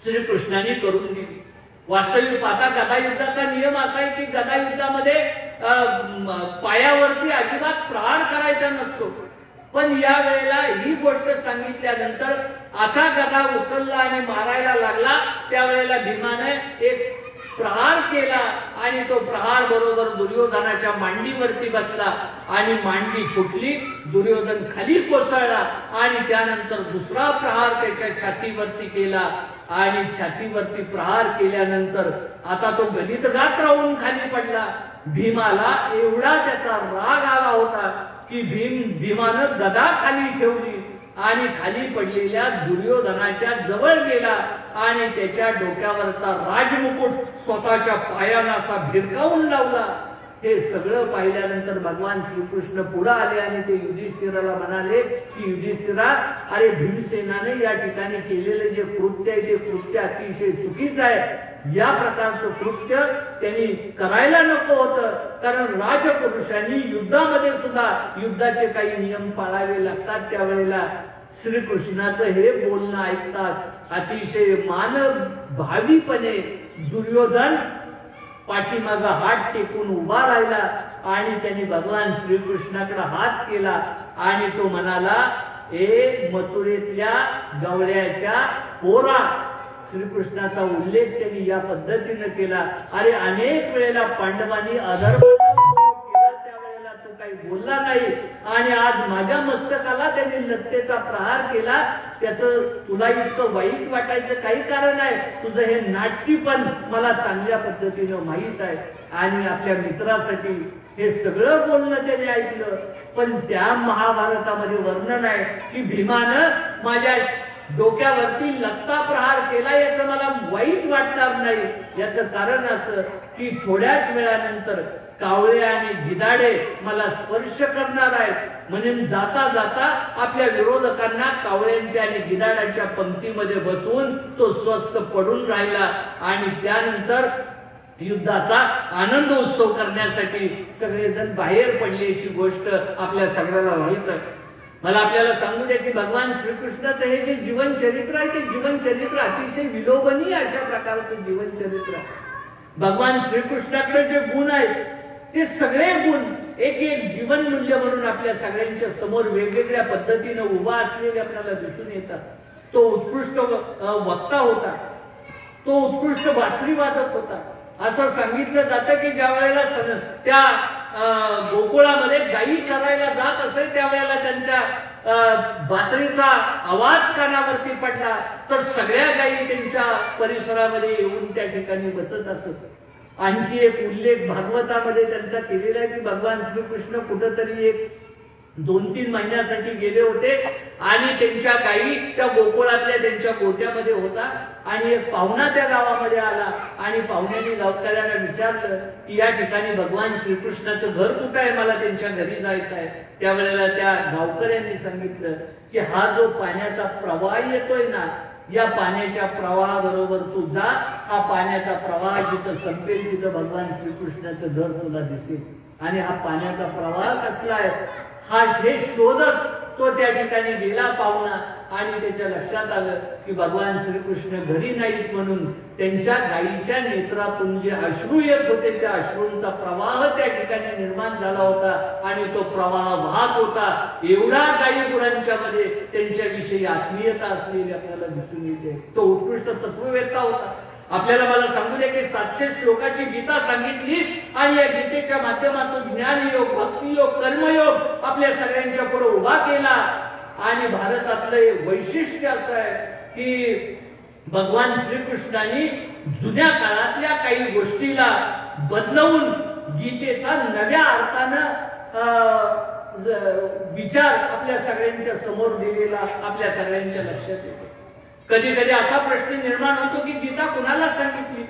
श्रीकृष्णाने करून दिली. वास्तविक पाहता गदायुद्धाचा नियम असा आहे की गदायुद्धामध्ये पायावरती अजिबात प्रहार करायचा नसतो. पण या वेळेला ही गोष्ट सांगितल्यानंतर असा गदा उचलला आणि मारायला लागला, त्यावेळेला भीमाने एक प्रहार केला आणि तो प्रहार बरोबर दुर्योधनाच्या मांडीवरती बसला आणि मांडी फुटली, दुर्योधन खाली कोसळला आणि त्यानंतर दुसरा प्रहार त्याच्या छातीवरती केला आणि छातीवरती प्रहार केल्यानंतर आता तो गलितगात राहून खाली पडला. भीमाला एवढा त्याचा राग आला होता की भीमानं गदा खाली ठेवली आणि खाली पडलेल्या दुर्योधनाच्या जवळ गेला आणि त्याच्या डोक्यावरचा राजमुकुट स्वतःच्या पायाला असा भिरकावून लावला. हे सगळं पाहिल्यानंतर भगवान श्रीकृष्ण पुढे आले आणि ते युधिष्ठिराला म्हणाले की युधिष्ठिरा, अरे भीमसेनाने या ठिकाणी केलेले जे कृत्य आहे ते कृत्य अतिशय चुकीचं आहे. या प्रकारचं कृत्य त्यांनी करायला नको होतं, कारण राजपुरुषांनी युद्धामध्ये सुद्धा युद्धाचे काही नियम पाळावे लागतात. त्यावेळेला श्रीकृष्णाचं हे बोलणं ऐकतात अतिशय मानभावीपणे दुर्योधन पाठीमागा हात टेकून उभा राहिला आणि त्यांनी भगवान श्रीकृष्णाकडे हात केला आणि तो म्हणाला, ए मथुरेतल्या गवळ्याच्या पोरा. श्रीकृष्णाचा उल्लेख त्यांनी या पद्धतीने केला. अरे अनेक वेळेला पांडवांनी अधर्माचा उपयोग केला, त्यावेळेला तू काही बोलला नाही आणि आज माझ्या मस्तकाला त्यांनी लत्तेचा प्रहार केला. त्याचं तुला इतकं वाईट वाटायचं काही कारण आहे? तुझं हे नाटकीपण मला चांगल्या पद्धतीनं माहीत आहे. आणि आपल्या मित्रासाठी हे सगळं बोलणं त्याने ऐकलं. पण त्या महाभारतामध्ये वर्णन आहे की भीमानं माझ्या डोक्यावरती लत्ता प्रहार केला, याचं मला वाईट वाटणार नाही. याचं कारण असं की थोड्याच वेळानंतर कावळे आणि गिधाडे मला स्पर्श करणार आहेत. म्हणून जाता जाता आपल्या विरोधकांना कावळ्यांच्या आणि गिधाडांच्या पंक्तीमध्ये बसवून तो स्वस्थ पडून राहिला आणि त्यानंतर युद्धाचा आनंद उत्सव करण्यासाठी सगळेजण बाहेर पडल्याची गोष्ट आपल्या सगळ्याला माहित आहे. मला आपल्याला सांगू द्या की भगवान श्रीकृष्णाचं हे जे जीवन चरित्र आहे ते जीवन चरित्र अतिशय विलोभनीय अशा प्रकारचं जीवन चरित्र आहे. भगवान श्रीकृष्णाकडे जे गुण आहेत ते सगळे गुण एक एक जीवन मूल्य म्हणून आपल्या सगळ्यांच्या समोर वेगवेगळ्या पद्धतीने उभा असलेले आपल्याला दिसून येतात. तो उत्कृष्ट वक्ता होता, तो उत्कृष्ट बासरी वादक होता. असं सांगितलं जातं की ज्या वेळेला त्या गोकुळामध्ये गायी चरायला जात असे त्यावेळेला त्यांच्या बासरीचा आवाज कानावरती पडला तर सगळ्या गायी त्यांच्या परिसरामध्ये येऊन त्या ठिकाणी बसत असत. आणखी एक उल्लेख भागवतामध्ये त्यांचा केलेला आहे की भगवान श्रीकृष्ण कुठंतरी एक 2-3 महिन्यासाठी गेले होते आणि त्यांच्या गायी त्या गोकुळातल्या त्यांच्या गोट्यामध्ये होता आणि एक पाहुणा त्या गावामध्ये आला आणि पाहुण्याने गावकऱ्यांना विचारलं की या ठिकाणी भगवान श्रीकृष्णाचं घर कुठं आहे, मला त्यांच्या घरी जायचं आहे. त्यावेळेला त्या गावकऱ्यांनी सांगितलं की हा जो पाण्याचा प्रवाह येतोय ना, या पाण्याच्या प्रवाहाबरोबर तू जा, हा पाण्याचा प्रवाह जिथं संपेल तिथं भगवान श्रीकृष्णाचं घर तुला दिसेल. आणि हा पाण्याचा प्रवाह कसला आहे हा हे शोधत तो त्या ठिकाणी गेला पाहुणा आणि त्याच्या लक्षात आलं की भगवान श्रीकृष्ण घरी नाहीत म्हणून त्यांच्या गायीच्या नेत्रातून जे अश्रू येत होते त्या अश्रूंचा प्रवाह त्या ठिकाणी निर्माण झाला होता आणि तो प्रवाह वाहत होता. एवढा गायी गुरांच्या मध्ये त्यांच्याविषयी आत्मीयता असलेली आपल्याला दिसून येते. तो उत्कृष्ट तत्ववेत्ता होता. आपल्याला मला सांगू दे की 700 श्लोकाची गीता सांगितली आणि या गीतेच्या माध्यमातून ज्ञानयोग, भक्तियोग, कर्मयोग आपल्या सगळ्यांच्या पुढे उभा केला. आणि भारतातलं वैशिष्ट्य असं आहे की भगवान श्रीकृष्णांनी जुन्या काळातल्या काही गोष्टीला बदलवून गीतेचा नव्या अर्थानं विचार आपल्या सगळ्यांच्या समोर दिलेला आपल्या सगळ्यांच्या लक्षात येतो. कधी कधी असा प्रश्न निर्माण होतो की गीता कुणाला सांगितली?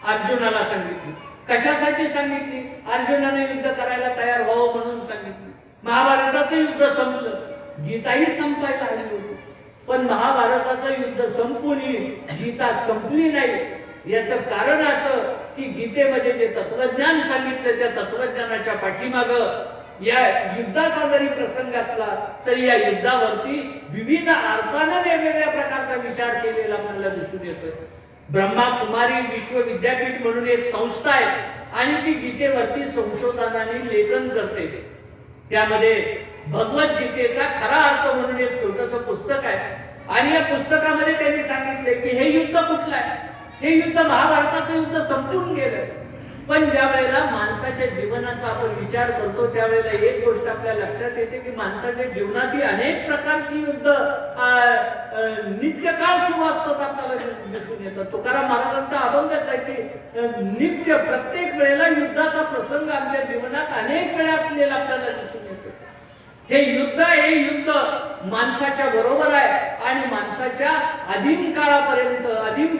अर्जुनाला सांगितली. कशासाठी सांगितली? अर्जुनाने युद्ध करायला तयार व्हावं म्हणून सांगितली. महाभारताचं युद्ध संपलं, गीताही संपायला हवी होती. पण महाभारताचं युद्ध संपून गीता संपली नाही. याचं कारण असं की गीतेमध्ये जे तत्वज्ञान सांगितलं त्या तत्वज्ञानाच्या पाठीमाग या युद्धाचा जरी प्रसंग असला तरी या युद्धावरती विविध अर्थानं वेगवेगळ्या प्रकारचा विचार केलेला आपल्याला दिसून येतोय. ब्रह्मा कुमारी विश्वविद्यापीठ म्हणून एक संस्था आहे आणि ती गीतेवरती संशोधनाने लेखन करते. त्यामध्ये भगवद्गीतेचा खरा अर्थ म्हणून एक छोटंसं पुस्तक आहे. आणि या पुस्तकामध्ये त्यांनी सांगितले की हे युद्ध कुठलं आहे? हे युद्ध महाभारताचं युद्ध संपून गेलं. पण ज्या वेळेला माणसाच्या जीवनाचा आपण विचार करतो त्यावेळेला एक गोष्ट आपल्या लक्षात येते की माणसाच्या जीवनात ही अनेक प्रकारची युद्ध नित्यकाळ सुरू असतात आपल्याला दिसून येतात. तुकाराम महाराजांचा अभंगच आहे की नित्य प्रत्येक वेळेला युद्धाचा प्रसंग आमच्या जीवनात अनेक वेळा असलेला आपल्याला दिसून येतो. हे युद्ध माणसाच्या बरोबर आहे आणि माणसाच्या आदिम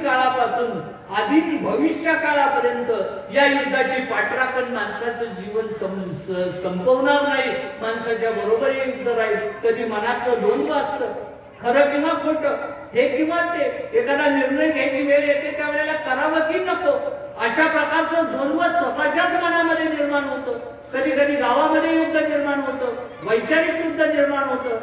काळापासून आदिम भविष्य काळापर्यंत या युद्धाची पाठराखण माणसाचं जीवन संपवणार नाही. माणसाच्या बरोबर हे युद्ध राहील. कधी मनातलं द्वंद्व असतं, खरं किंवा खोटं, हे किंवा ते, एखादा निर्णय घ्यायची वेळ येते त्यावेळेला करावं की नको अशा प्रकारचं द्वंद्व स्वतःच्याच मनामध्ये निर्माण होतं. कधी कधी गावामध्ये युद्ध निर्माण होतं, वैचारिक युद्ध निर्माण होतं.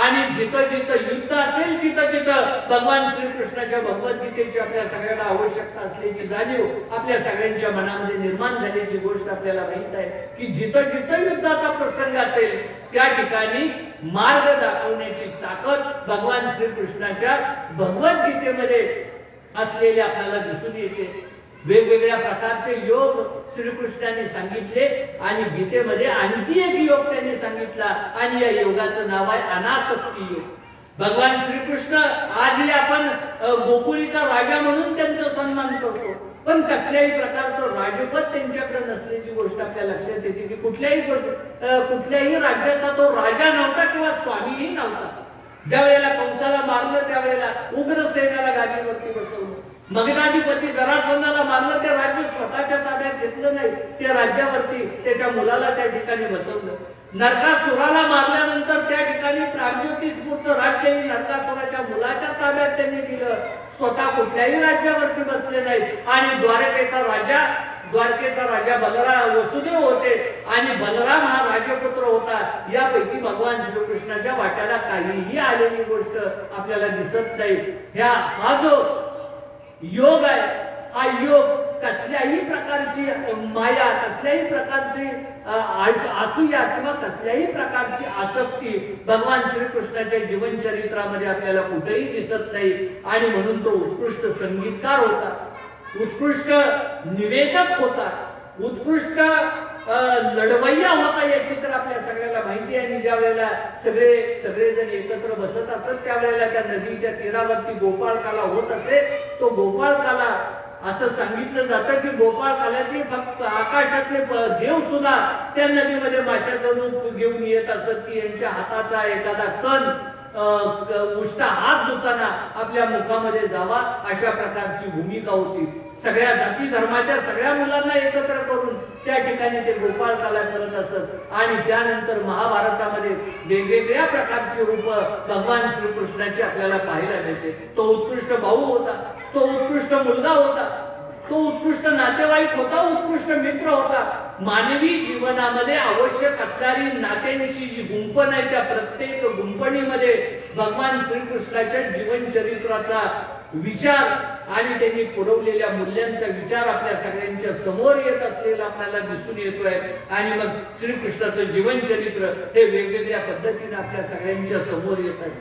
आणि जिथं जिथं युद्ध असेल तिथं तिथं भगवान श्रीकृष्णाच्या भगवद्गीतेची आपल्या सगळ्यांना आवश्यकता असल्याची जाणीव आपल्या सगळ्यांच्या मनामध्ये निर्माण झाल्याची गोष्ट आपल्याला माहित आहे की जिथं जिथं युद्धाचा प्रसंग असेल त्या ठिकाणी मार्ग दाखवण्याची ताकद भगवान श्रीकृष्णाच्या भगवद्गीतेमध्ये असलेले आपल्याला दिसून येते. वेगवेगळ्या प्रकारचे योग श्रीकृष्णाने सांगितले आणि गीतेमध्ये आणखी एक योग त्यांनी सांगितला आणि या योगाचं नाव आहे अनासक्ती योग. भगवान श्रीकृष्ण आजही आपण गोकुळीचा राजा म्हणून त्यांचा सन्मान करतो, पण कसल्याही प्रकारचं राजपद त्यांच्याकडे नसल्याची गोष्ट आपल्या लक्षात येते की कुठल्याही राज्याचा तो राजा नव्हता किंवा स्वामीही नव्हता. ज्या वेळेला कंसाला मारलं त्यावेळेला उग्रसेनाला गादीवरती बसवलं. मगधाधिपती जरासंधाला मारलं, ते राज्य स्वतःच्या ताब्यात घेतलं नाही, त्या राज्यावरती त्याच्या मुलाला त्या ठिकाणी बसवलं. नरकासुराला मारल्यानंतर त्या ठिकाणी प्रागज्योतिषपूरचं राज्यही नरकासुराच्या मुलाच्या ताब्यात त्यांनी दिलं. स्वतः कुठल्याही राज्यावरती बसले नाही. आणि द्वारकेचा राजा बलराम वसुदेव होते आणि बलराम हा राजपुत्र होता. यापैकी भगवान श्रीकृष्णाच्या वाट्याला काहीही आलेली गोष्ट आपल्याला दिसत नाही. हा जो योग आहे, हा योग कसल्याही प्रकारची माया, कसल्याही प्रकारची असूया किंवा कसल्याही प्रकारची आसक्ती भगवान श्रीकृष्णाच्या जीवनचरित्रामध्ये आपल्याला कुठेही दिसत नाही. आणि म्हणून तो उत्कृष्ट संगीतकार होता, उत्कृष्ट निवेदक होता, उत्कृष्ट लढवय्या होता. या चित्र आपल्या सगळ्याला माहिती आहे. आणि ज्या वेळेला सगळेजण एकत्र बसत असत त्यावेळेला त्या नदीच्या तीरावरती गोपाळकाला होत असे. तो गोपाळकाला असं सांगितलं जातं की गोपाळकालाची फक्त आकाशातले देव सुद्धा त्या नदीमध्ये माशाचं रूप घेऊन येत असत की यांच्या हाताचा एखादा कण उष्टा हात धुताना आपल्या मुखामध्ये जावा, अशा प्रकारची भूमिका होती. सगळ्या जाती धर्माच्या सगळ्या मुलांना एकत्र करून त्या ठिकाणी ते गोपाळकाला करत असत. आणि त्यानंतर महाभारतामध्ये वेगवेगळ्या प्रकारची रूप भगवान श्रीकृष्णाची आपल्याला पाहायला मिळते. तो उत्कृष्ट भाऊ होता, तो उत्कृष्ट मुलगा होता, तो उत्कृष्ट नातेवाईक होता, उत्कृष्ट मित्र होता. मानवी जीवनामध्ये आवश्यक असणारी नात्यांची जी गुंफण आहे त्या प्रत्येक गुंफणीमध्ये भगवान श्रीकृष्णाच्या जीवनचरित्राचा विचार आणि त्यांनी पुरवलेल्या मूल्यांचा विचार आपल्या सगळ्यांच्या समोर येत असलेला आपल्याला दिसून येतोय. आणि मग श्रीकृष्णाचं जीवनचरित्र हे वेगवेगळ्या पद्धतीने आपल्या सगळ्यांच्या समोर येत आहे.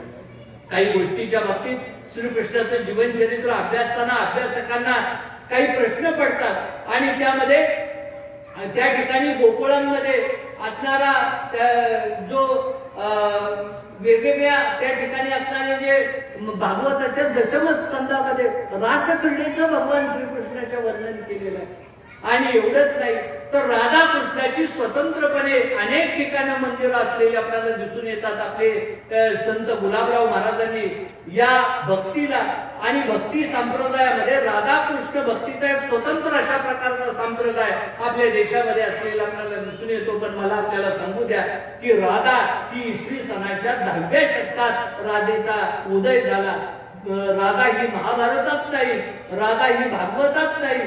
काही गोष्टीच्या बाबतीत श्रीकृष्णाचं जीवनचरित्र अभ्यासताना अभ्यासकांना काही प्रश्न पडतात आणि त्यामध्ये त्या ठिकाणी गोकुळांमध्ये असणारा जो वेगवेगळ्या त्या ठिकाणी असणारे जे भागवताच्या दशम स्कंदामध्ये रासक्रीडेचं भगवान श्रीकृष्णाच्या वर्णन केलेलं आहे. आणि एवढंच नाही तर राधाकृष्णाची स्वतंत्रपणे अनेक ठिकाणी मंदिरं असलेली आपल्याला दिसून येतात. आपले संत गुलाबराव महाराजांनी या भक्तीला आणि भक्ती संप्रदायामध्ये राधाकृष्ण भक्तीचा एक स्वतंत्र अशा प्रकारचा संप्रदाय आपल्या देशामध्ये असलेला आपल्याला दिसून येतो. पण मला आपल्याला सांगू द्या की राधा ही इसवी सनाच्या 10व्या शतकात राधेचा उदय झाला. राधा ही महाभारतात नाही, राधा ही भागवतात नाही.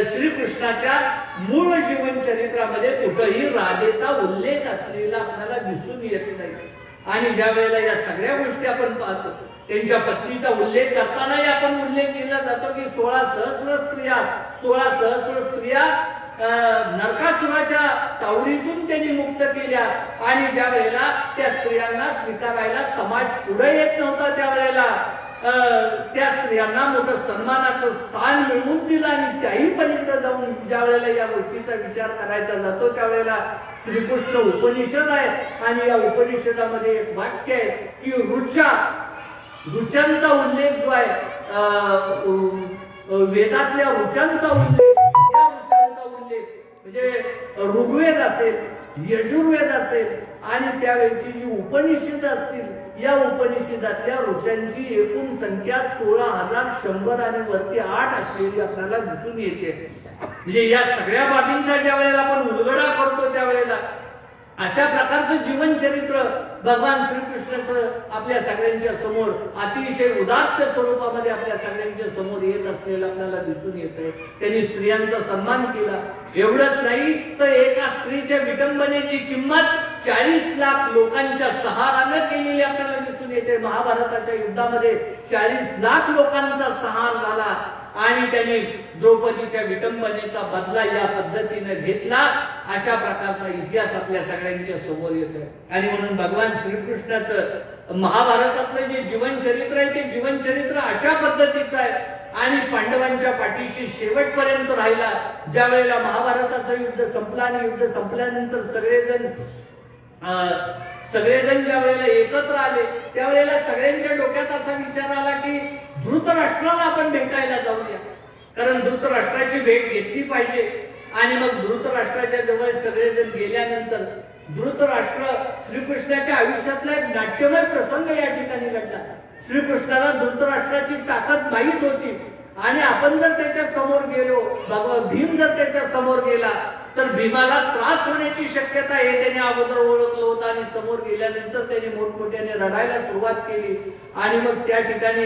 श्रीकृष्णाच्या मूळ जीवनचरित्रामध्ये कुठेही राधेचा उल्लेख असलेला आपल्याला दिसून येत नाही. आणि ज्या वेळेला या सगळ्या गोष्टी आपण पाहतो त्यांच्या पत्नीचा उल्लेख करतानाही आपण उल्लेख केला जातो की 16 सहस्र स्त्रिया नरकासुराच्या तावडीतून त्यांनी मुक्त केल्या आणि ज्या वेळेला त्या स्त्रियांना स्वीकारायला समाज पुढे येत नव्हता त्यावेळेला त्या स्त्रियांना मोठं सन्मानाचं स्थान मिळवून दिलं आणि त्याही पलीकडे जाऊन ज्या वेळेला या गोष्टीचा विचार करायचा जातो त्यावेळेला श्रीकृष्ण उपनिषद आहे आणि या उपनिषदामध्ये एक वाक्य आहे की ऋचांचा उल्लेख जो आहे वेदातल्या ऋचांचा उल्लेख, या ऋचांचा उल्लेख म्हणजे ऋग्वेद असेल, यजुर्वेद असेल आणि त्यावेळची जी उपनिषद असतील या उपनिषदातल्या ऋचांची एकूण संख्या 16,100 आणि वरती 8 असलेली आपल्याला दिसून येते. म्हणजे या सगळ्या बाबींचा ज्या वेळेला आपण उलगडा करतो त्यावेळेला अशा प्रकारचं जीवनचरित्र भगवान श्रीकृष्णाचं आपल्या सगळ्यांच्या समोर अतिशय उदात्त स्वरूपामध्ये आपल्या सगळ्यांच्या समोर येत असलेलं आपल्याला दिसून येत आहे. त्यांनी स्त्रियांचा सन्मान केला. एवढंच नाही तर एका स्त्रीच्या विटंबनेची किंमत 40 लाख लोकांच्या सहारानं केलेली आपल्याला दिसून येते. महाभारताच्या युद्धामध्ये 40 लाख लोकांचा सहार झाला आणि त्यांनी द्रौपदीच्या विटंबनेचा बदला या पद्धतीने घेतला. अशा प्रकारचा इतिहास आपल्या सगळ्यांच्या समोर येतोय. आणि म्हणून भगवान श्रीकृष्णाचं महाभारतातलं जे जीवनचरित्र आहे ते जीवनचरित्र अशा पद्धतीचं आहे आणि पांडवांच्या पाठीशी शेवटपर्यंत राहिला. ज्या वेळेला महाभारताचं युद्ध संपलं आणि युद्ध संपल्यानंतर सगळेजण ज्या वेळेला एकत्र आले त्यावेळेला सगळ्यांच्या डोक्यात असा विचार आला की धृतराष्ट्राला आपण भेटायला जाऊया, कारण धृतराष्ट्राची भेट घेतली पाहिजे. आणि मग धृतराष्ट्राच्या जवळ सगळेजण गेल्यानंतर धृतराष्ट्र श्रीकृष्णाच्या आयुष्यातला एक नाट्यमय प्रसंग या ठिकाणी घडला. श्रीकृष्णाला धृतराष्ट्राची ताकद माहीत होती आणि आपण जर त्याच्या समोर गेलो, भीम जर त्याच्या समोर गेला तर भीमाला त्रास होण्याची शक्यता हे त्याने अगोदर ओळखलं होतं आणि समोर गेल्यानंतर त्याने मोठमोठ्याने रडायला सुरुवात केली. आणि मग त्या ठिकाणी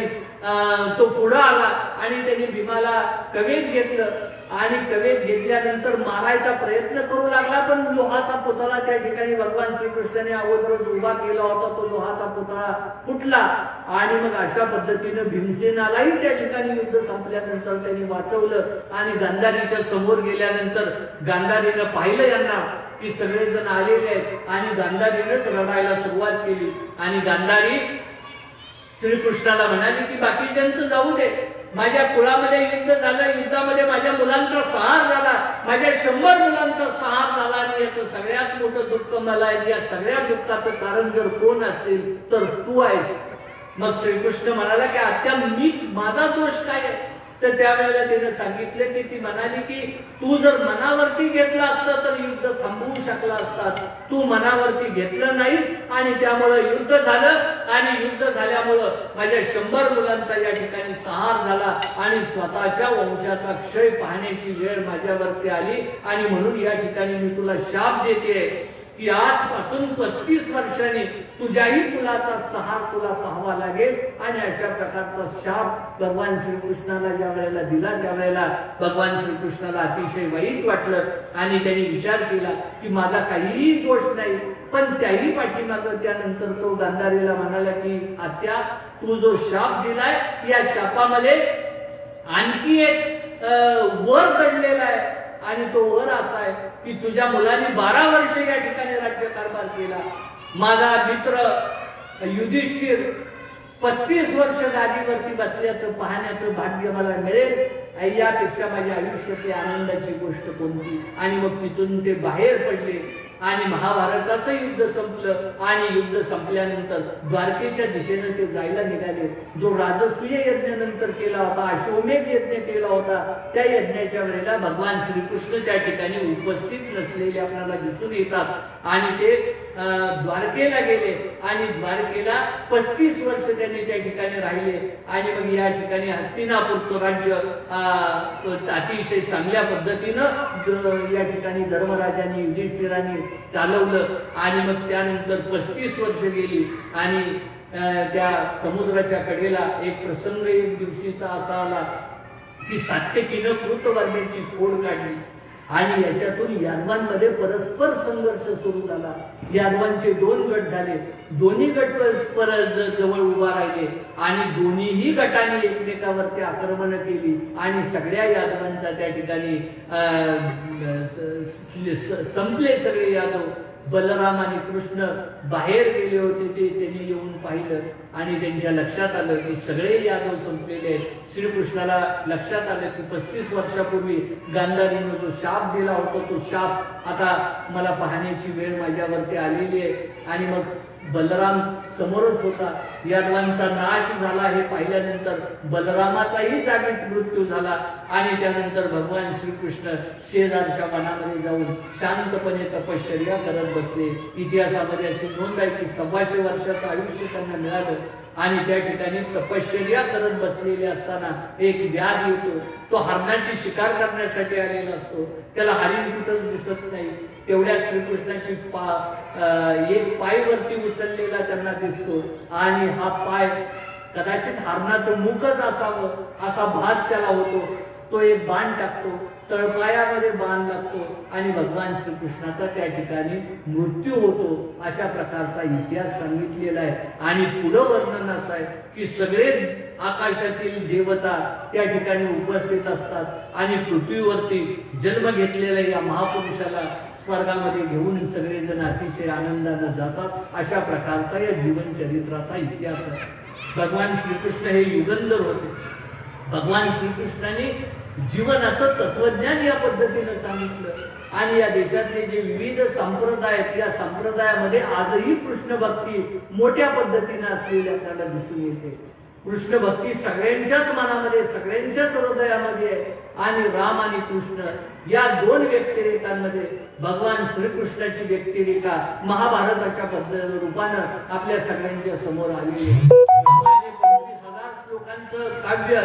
तो पुढे आला आणि त्याने भीमाला कवेत घेतलं आणि कवेत घेतल्यानंतर मारायचा प्रयत्न करू लागला. पण लोहाचा पुतळा त्या ठिकाणी भगवान श्रीकृष्णाने अगोदरच उभा केला होता, तो लोहाचा पुतळा फुटला आणि मग अशा पद्धतीनं भीमसेनालाही त्या ठिकाणी युद्ध संपल्यानंतर त्यांनी वाचवलं. आणि गांधारीच्या समोर गेल्यानंतर गांधारीनं पाहिलं यांना की सगळेजण आलेले आहेत आणि गांधारीनंच रडायला सुरुवात केली. आणि गांधारी श्रीकृष्णाला म्हणाली की बाकीच्यांचं जाऊ दे, माझ्या कुळामध्ये युद्ध झालं, युद्धामध्ये माझ्या मुलांचा सहार झाला, माझ्या 100 मुलांचा सहार झाला आणि याचं सगळ्यात मोठं दुःख मला आहे. या सगळ्या दुःखाचं कारण जर कोण असेल तर तू आहेस. मग श्रीकृष्ण म्हणाला की आत्या माझा दोष काय आहे? तर त्यावेळेला त्याने सांगितलं की ती म्हणाली की तू जर मनावरती घेतलं असतं तर युद्ध थांबवू शकला असतास, तू मनावरती घेतलं नाहीस आणि त्यामुळे युद्ध झालं आणि युद्ध झाल्यामुळं माझ्या 100 मुलांचा या ठिकाणी सहार झाला आणि स्वतःच्या वंशाचा क्षय पाहण्याची वेळ माझ्यावरती आली. आणि म्हणून या ठिकाणी मी तुला शाप देते की आजपासून 35 वर्षांनी तुझ्याही मुलाचा सहार तुला पाहावा लागेल. आणि अशा प्रकारचा शाप भगवान श्रीकृष्णाला ज्या वेळेला दिला त्यावेळेला भगवान श्रीकृष्णाला अतिशय वाईट वाटलं आणि त्यांनी विचार केला की माझा काहीही दोष नाही. पण त्याही पाठीमागं त्यानंतर तो गांधारीला म्हणाला की आत्या तू जो शाप दिलाय या शापामध्ये आणखी एक वर दडलेला आहे आणि तो वर असा आहे की तुझ्या मुलांनी 12 वर्ष या ठिकाणी राज्यकारभार केला. माझा मित्र युधिष्ठिर 35 वर्ष गादीवरती बसल्याचं पाहण्याचं भाग्य मला मिळेल. यापेक्षा माझ्या आयुष्यातली आनंदाची गोष्ट कोणती? आणि मग तिथून ते बाहेर पडले आणि महाभारताचं युद्ध संपलं आणि युद्ध संपल्यानंतर द्वारकेच्या दिशेने ते जायला निघाले. जो राजसूय यज्ञ नंतर केला होता, अश्वमेध यज्ञ केला होता, त्या यज्ञाच्या वेळेला भगवान श्रीकृष्ण त्या ठिकाणी उपस्थित नसलेले आपल्याला दिसून येतात आणि ते द्वारकेला गेले आणि द्वारकेला 35 वर्ष त्यांनी त्या ठिकाणी राहिले. आणि मग या ठिकाणी हस्तिनापूरचं राज्य अतिशय चांगल्या पद्धतीनं या ठिकाणी धर्मराजांनी युधिष्ठिरांनी चालवलं. आणि मग त्यानंतर 35 वर्ष गेली आणि त्या समुद्राच्या कडेला एक प्रसंग एक दिवशीचा असा आला की सात्यकीनं कृतवर्मेची फोड काढली आणि याच्यातून यादवांमध्ये परस्पर संघर्ष सुरू झाला. यादवांचे 2 गट झाले. दोन्ही गट परस्पर जवळ उभा राहिले आणि दोन्हीही गटांनी एकमेकावरती आक्रमण केली आणि सगळ्या यादवांचा त्या ठिकाणी संपले सगळे यादव. बलराम आणि कृष्ण बाहेर गेले होते, ते त्यांनी येऊन पाहिलं आणि त्यांच्या लक्षात आलं की सगळे यादव संपलेले आहेत. श्रीकृष्णाला लक्षात आलं की 35 वर्षापूर्वी गांधारीनं जो शाप दिला होता तो शाप आता मला पाहण्याची वेळ माझ्यावरती आलेली आहे. आणि मग बलराम समोरच होता. यादवांचा नाश झाला हे पाहिल्यानंतर बलरामाचाही जागीच मृत्यू झाला आणि त्यानंतर भगवान श्रीकृष्ण शेजारच्या वनामध्ये जाऊन शांतपणे तपश्चर्या करत बसले. इतिहासामध्ये अशी नोंद आहे की 125 वर्षाचं आयुष्य त्यांना मिळालं आणि त्या ठिकाणी तपश्चर्या करत बसलेले असताना एक व्याध येतो. तो हरणाची शिकार करण्यासाठी आलेला असतो. त्याला हरिण कुठंच दिसत नाही. तेवढ्या श्रीकृष्णाची एक पाय वरती उचललेला त्यांना दिसतो आणि हा पाय कदाचित हरणाचं मुखच असावं असा भास त्याला होतो. तो एक बाण टाकतो, तळपायामध्ये बाण लागतो आणि भगवान श्रीकृष्णाचा त्या ठिकाणी मृत्यू होतो. अशा प्रकारचा इतिहास सांगितलेला आहे. आणि पुढं वर्णन असं आहे की सगळे आकाशातील देवता त्या ठिकाणी उपस्थित असतात आणि पृथ्वीवरती जन्म घेतलेल्या या महापुरुषाला स्वर्गामध्ये घेऊन सगळेजण अतिशय आनंदाने जातात. अशा प्रकारचा या जीवन चरित्राचा इतिहास आहे. भगवान श्रीकृष्ण हे युगंधर होते. भगवान श्रीकृष्णाने जीवनाचं तत्वज्ञान या पद्धतीने सांगितलं आणि या देशातले जे विविध संप्रदाय आहेत या संप्रदायामध्ये आजही कृष्ण भक्ती मोठ्या पद्धतीने असलेली आपल्याला दिसून येते. कृष्ण भक्ती सगळ्यांच्याच मनामध्ये, सगळ्यांच्याच हृदयामध्ये आहे. आणि राम आणि कृष्ण या 2 व्यक्तिरेखांमध्ये भगवान श्रीकृष्णाची व्यक्तिरेखा महाभारताच्या रूपानं आपल्या सगळ्यांच्या समोर आलेली आहे. 25,000 श्लोकांचं काव्य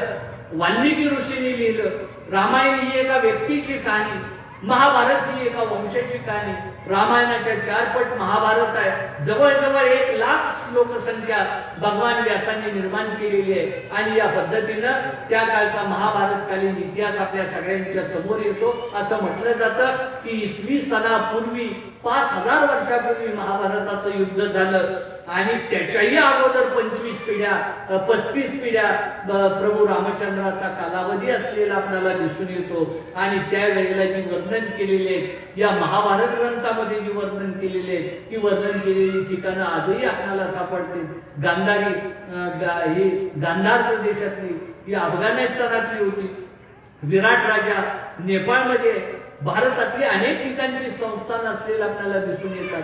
वाल्मिकी ऋषींनी लिहिलं. रामायण ही एका व्यक्तीची कहाणी, महाभारत ही एका वंशाची कहाणी. रामायणाच्या 4 पट महाभारत आहे. जवळजवळ 1,00,000 लोकसंख्या भगवान व्यासांनी निर्माण केलेली आहे आणि या पद्धतीनं त्या काळचा महाभारतकालीन इतिहास आपल्या सगळ्यांच्या समोर येतो. असं म्हटलं जातं की इसवी सनापूर्वी 5,000 वर्षापूर्वी महाभारताचं युद्ध झालं आणि त्याच्याही अगोदर 25 पिढ्या 35 पिढ्या प्रभू रामचंद्राचा कालावधी असलेला आपल्याला दिसून येतो. आणि त्यावेळेला जी वर्णन केलेली आहेत या महाभारत ग्रंथामध्ये जी वर्णन केलेली आहेत ती वर्णन केलेली ठिकाणं आजही आपल्याला सापडतील. गांधारी ही गांधार प्रदेशातली, ही अफगाणिस्तानातली होती. विराट राजा नेपाळमध्ये, भारतातली अनेक ठिकाणची संस्थान असलेलं आपल्याला दिसून येतात.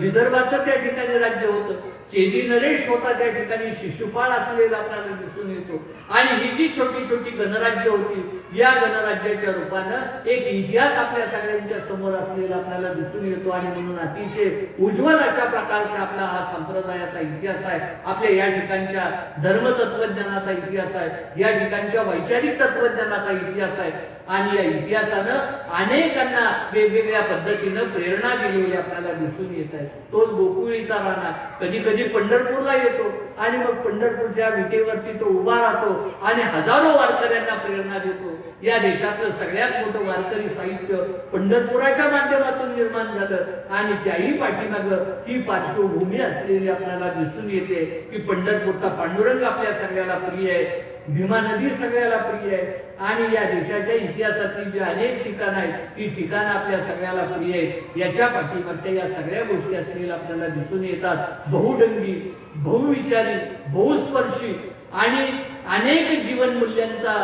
विदर्भाचं त्या ठिकाणी राज्य होतं. चेदी नरेश होता त्या ठिकाणी शिशुपाळ असलेला आपल्याला दिसून येतो. आणि ही जी छोटी छोटी गणराज्य होती या गणराज्याच्या रूपानं एक इतिहास आपल्या सगळ्यांच्या समोर असलेला आपल्याला दिसून येतो. आणि म्हणून अतिशय उज्ज्वल अशा प्रकारचा आपला हा संप्रदायाचा इतिहास आहे. आपल्या या ठिकाणच्या धर्मतत्वज्ञानाचा इतिहास आहे. या ठिकाणच्या वैचारिक तत्वज्ञानाचा इतिहास आहे. आणि या इतिहासानं अनेकांना वेगवेगळ्या पद्धतीनं प्रेरणा दिलेली आपल्याला दिसून येत आहे. तोच गोकुळीचा राणा कधी कधी पंढरपूरला येतो आणि मग पंढरपूरच्या विटेवरती तो उभा राहतो आणि हजारो वारकऱ्यांना प्रेरणा देतो. या देशातलं सगळ्यात मोठं वारकरी साहित्य पंढरपुराच्या माध्यमातून निर्माण झालं आणि त्याही पाठीमागं ही पार्श्वभूमी असलेली आपल्याला दिसून येते की पंढरपूरचा पांडुरंग आपल्या सगळ्याला प्रिय आहे. भीमा नदी सगळ्याला प्रिय आहे. आणि या देशाच्या इतिहासातली जी अनेक ठिकाणं आहेत ती ठिकाणं आपल्या सगळ्याला प्रिय आहेत. याच्या पाठीमागच्या या सगळ्या गोष्टी असलेल्या आपल्याला दिसून येतात. बहुडंगी, बहुविचारी, बहुस्पर्शी आणि अनेक जीवन मूल्यांचा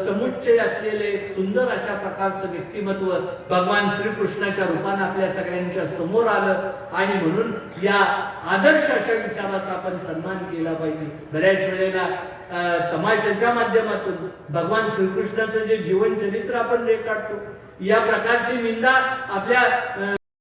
समुच्चय असलेले सुंदर अशा प्रकारचं व्यक्तिमत्व भगवान श्रीकृष्णाच्या रूपानं आपल्या सगळ्यांच्या समोर आलं. आणि म्हणून या आदर्श अशा विचाराचा आपण सन्मान केला पाहिजे. बऱ्याच वेळेला तमाशाच्या माध्यमातून भगवान श्रीकृष्णाचं जे जीवन चरित्र आपण रेखाटतो या प्रकारची निंदा आपल्या